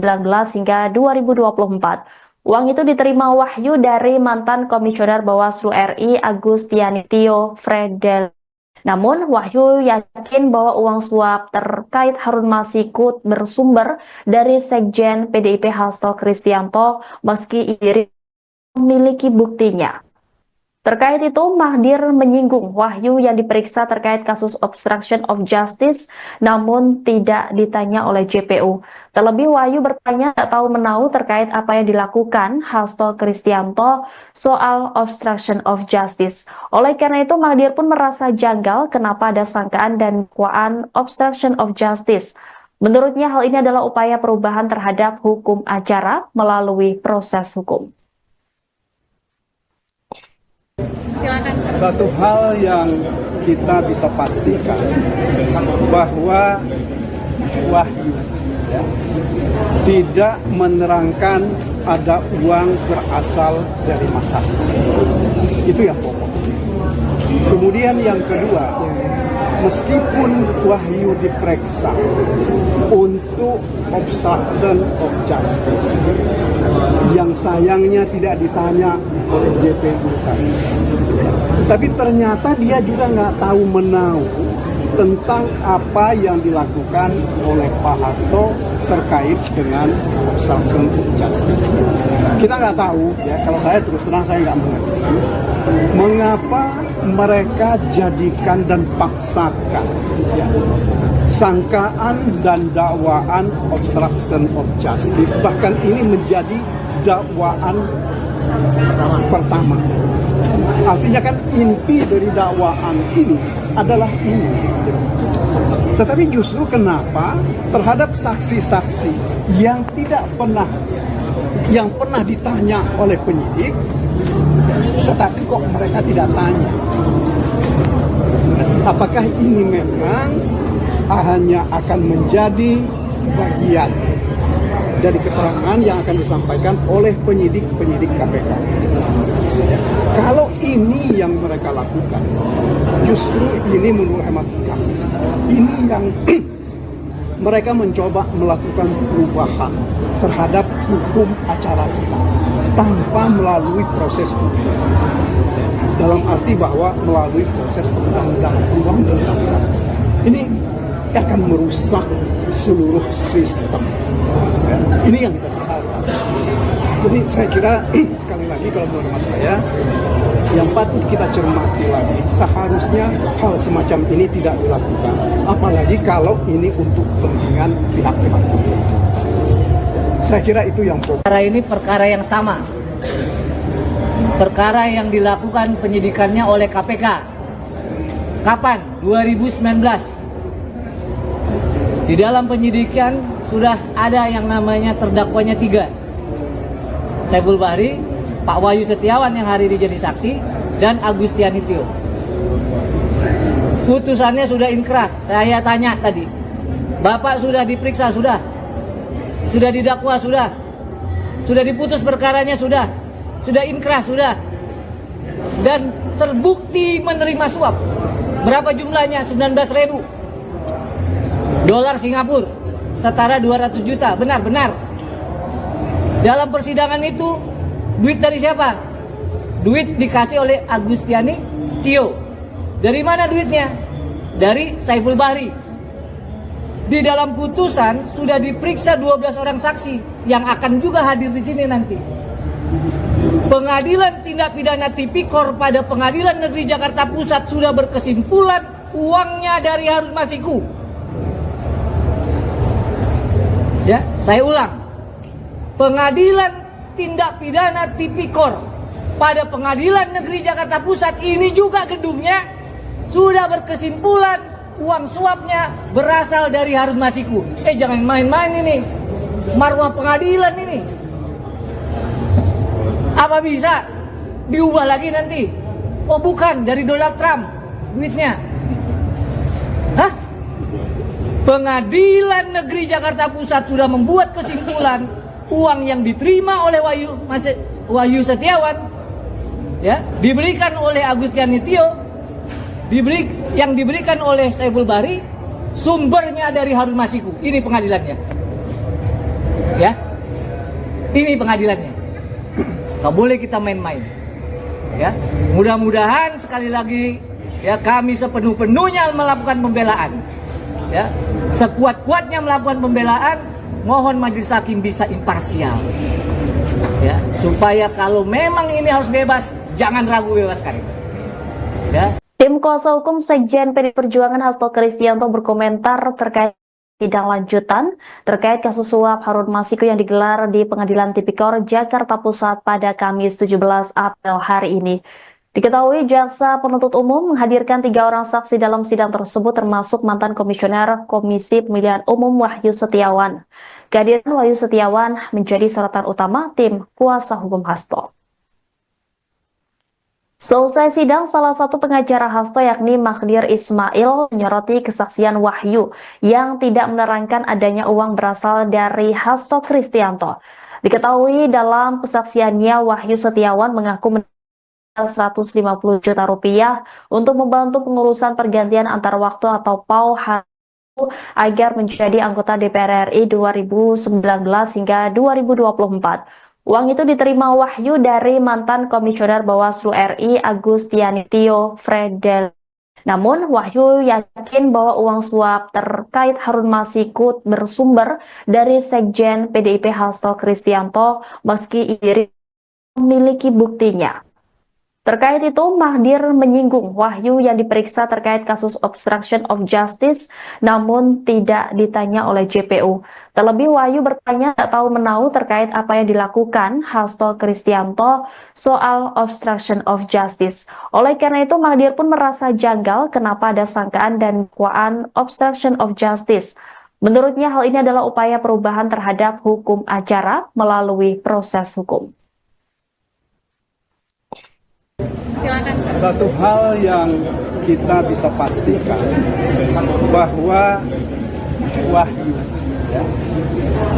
hingga 2024. Uang itu diterima Wahyu dari mantan Komisioner Bawaslu RI Agustiani Tio Fredel. Namun Wahyu yakin bahwa uang suap terkait Harun Masiku bersumber dari Sekjen PDIP Hasto Kristianto meski ia memiliki buktinya. Terkait itu, Magdir menyinggung Wahyu yang diperiksa terkait kasus obstruction of justice, namun tidak ditanya oleh JPU. Terlebih, Wahyu bertanya tak tahu menahu terkait apa yang dilakukan Hasto Kristianto soal obstruction of justice. Oleh karena itu, Magdir pun merasa janggal kenapa ada sangkaan dan dakwaan obstruction of justice. Menurutnya, hal ini adalah upaya perubahan terhadap hukum acara melalui proses hukum. Satu hal yang kita bisa pastikan bahwa Wahyu tidak menerangkan ada uang berasal dari Mas Hasto. Itu yang pokok. Kemudian yang kedua, meskipun Wahyu diperiksa untuk obstruction of justice, yang sayangnya tidak ditanya oleh JPU tadi, tapi ternyata dia juga nggak tahu menahu tentang apa yang dilakukan oleh Pak Hasto terkait dengan obstruction of justice. Kita nggak tahu, ya, kalau saya terus terang saya nggak mengerti mengapa mereka jadikan dan paksakan, ya, sangkaan dan dakwaan obstruction of justice, bahkan ini menjadi dakwaan pertama. Artinya kan inti dari dakwaan ini adalah ini. Tetapi justru kenapa terhadap saksi-saksi yang pernah ditanya oleh penyidik, tetapi kok mereka tidak tanya? Apakah ini memang hanya akan menjadi bagian dari keterangan yang akan disampaikan oleh penyidik-penyidik KPK? Kalau ini yang mereka lakukan, justru ini menurut hemat kami, ini yang mereka mencoba melakukan perubahan terhadap hukum acara kita tanpa melalui proses hukum. Dalam arti bahwa melalui proses undang-undang. Ini akan merusak seluruh sistem. Ini yang kita sesalkan. Jadi saya kira sekali lagi kalau menurut saya yang patut kita cermati lagi, seharusnya hal semacam ini tidak dilakukan, apalagi kalau ini untuk kepentingan pihak-pihak. Saya kira itu yang pokok. Perkara ini perkara yang sama. Perkara yang dilakukan penyidikannya oleh KPK. Kapan? 2019. Di dalam penyidikan sudah ada yang namanya terdakwanya 3. Saiful Bahri, Pak Wahyu Setiawan yang hari ini jadi saksi, dan Agustiani Tio. Putusannya sudah inkrah. Saya tanya tadi, Bapak sudah diperiksa, sudah didakwa, sudah diputus perkaranya, sudah inkrah, sudah, dan terbukti menerima suap. Berapa jumlahnya? 19.000 dolar Singapura, setara 200 juta. Benar. Dalam persidangan itu, duit dari siapa? Duit dikasih oleh Agustiani Tio. Dari mana duitnya? Dari Saiful Bahri. Di dalam putusan sudah diperiksa 12 orang saksi yang akan juga hadir di sini nanti. Pengadilan Tindak Pidana Tipikor pada Pengadilan Negeri Jakarta Pusat sudah berkesimpulan uangnya dari Harun Masiku. Ya, saya ulang. Pengadilan Tindak Pidana Tipikor pada Pengadilan Negeri Jakarta Pusat ini juga gedungnya sudah berkesimpulan uang suapnya berasal dari Harun Masiku. Jangan main-main ini. Marwah pengadilan ini. Apa bisa diubah lagi nanti? Oh bukan, dari Donald Trump duitnya. Hah? Pengadilan Negeri Jakarta Pusat sudah membuat kesimpulan uang yang diterima oleh Wahyu Setiawan, ya, diberikan oleh Agustiani Tio, yang diberikan oleh Saiful Bahri, sumbernya dari Harun Masiku. Ini pengadilannya, ya, ini pengadilannya. Gak boleh kita main-main, ya. Mudah-mudahan sekali lagi, ya, kami sepenuh-penuhnya melakukan pembelaan, ya, sekuat-kuatnya melakukan pembelaan. Mohon majelis hakim bisa imparsial, ya, supaya kalau memang ini harus bebas, jangan ragu bebaskan, ya. Tim kuasa hukum Sekjen PDI Perjuangan Hasto Kristianto berkomentar terkait sidang lanjutan terkait kasus suap Harun Masiku yang digelar di Pengadilan Tipikor Jakarta Pusat pada Kamis 17 April hari ini. Diketahui jaksa penuntut umum menghadirkan 3 orang saksi dalam sidang tersebut, termasuk mantan komisioner Komisi Pemilihan Umum Wahyu Setiawan. Kehadiran Wahyu Setiawan menjadi sorotan utama tim kuasa hukum Hasto. Selesai sidang, salah satu pengacara Hasto yakni Magdir Ismail menyoroti kesaksian Wahyu yang tidak menerangkan adanya uang berasal dari Hasto Kristianto. Diketahui dalam kesaksiannya Wahyu Setiawan mengaku 150 juta rupiah untuk membantu pengurusan pergantian antar waktu atau PAU agar menjadi anggota DPR RI 2019 hingga 2024. Uang itu diterima Wahyu dari mantan komisioner Bawaslu RI Agustiani Tio Fredel. Namun Wahyu yakin bahwa uang suap terkait Harun Masiku bersumber dari Sekjen PDIP Hasto Kristianto meski ia memiliki buktinya. Terkait itu, Magdir menyinggung Wahyu yang diperiksa terkait kasus obstruction of justice, namun tidak ditanya oleh JPU. Terlebih, Wahyu bertanya tak tahu menahu terkait apa yang dilakukan Hasto Kristianto soal obstruction of justice. Oleh karena itu, Magdir pun merasa janggal kenapa ada sangkaan dan dakwaan obstruction of justice. Menurutnya, hal ini adalah upaya perubahan terhadap hukum acara melalui proses hukum. Satu hal yang kita bisa pastikan bahwa Wahyu, ya,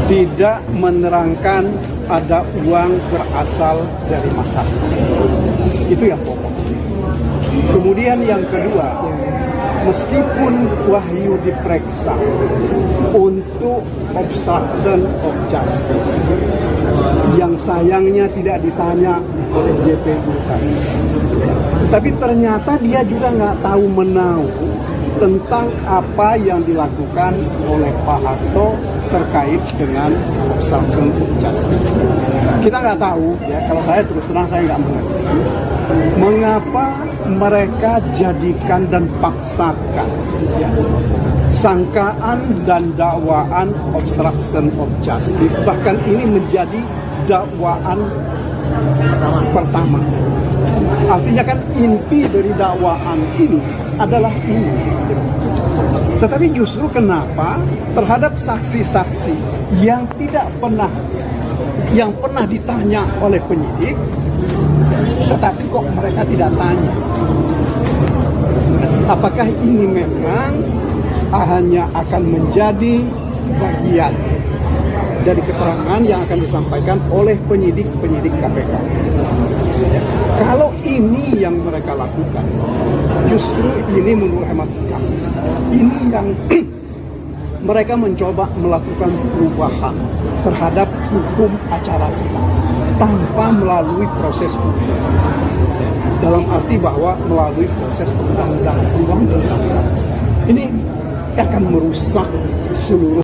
tidak menerangkan ada uang berasal dari masa lalu. Itu yang pokok. Kemudian yang kedua, meskipun Wahyu diperiksa untuk obstruction of justice, yang sayangnya tidak ditanya oleh JPU tadi, tapi ternyata dia juga nggak tahu menahu tentang apa yang dilakukan oleh Pak Hasto terkait dengan obstruction of justice. Kita nggak tahu, ya, kalau saya terus terang saya nggak mengerti mengapa mereka jadikan dan paksakan, ya, sangkaan dan dakwaan obstruction of justice, bahkan ini menjadi dakwaan pertama. Artinya kan inti dari dakwaan ini adalah ini. Tetapi justru kenapa terhadap saksi-saksi yang pernah ditanya oleh penyidik, tetapi kok mereka tidak tanya? Apakah ini memang hanya akan menjadi bagian dari keterangan yang akan disampaikan oleh penyidik-penyidik KPK? Kalau ini yang mereka lakukan, justru ini menurut hemat kami, ini yang mereka mencoba melakukan perubahan terhadap hukum acara kita tanpa melalui proses hukum. Dalam arti bahwa melalui proses undang-undang. Ini akan merusak seluruh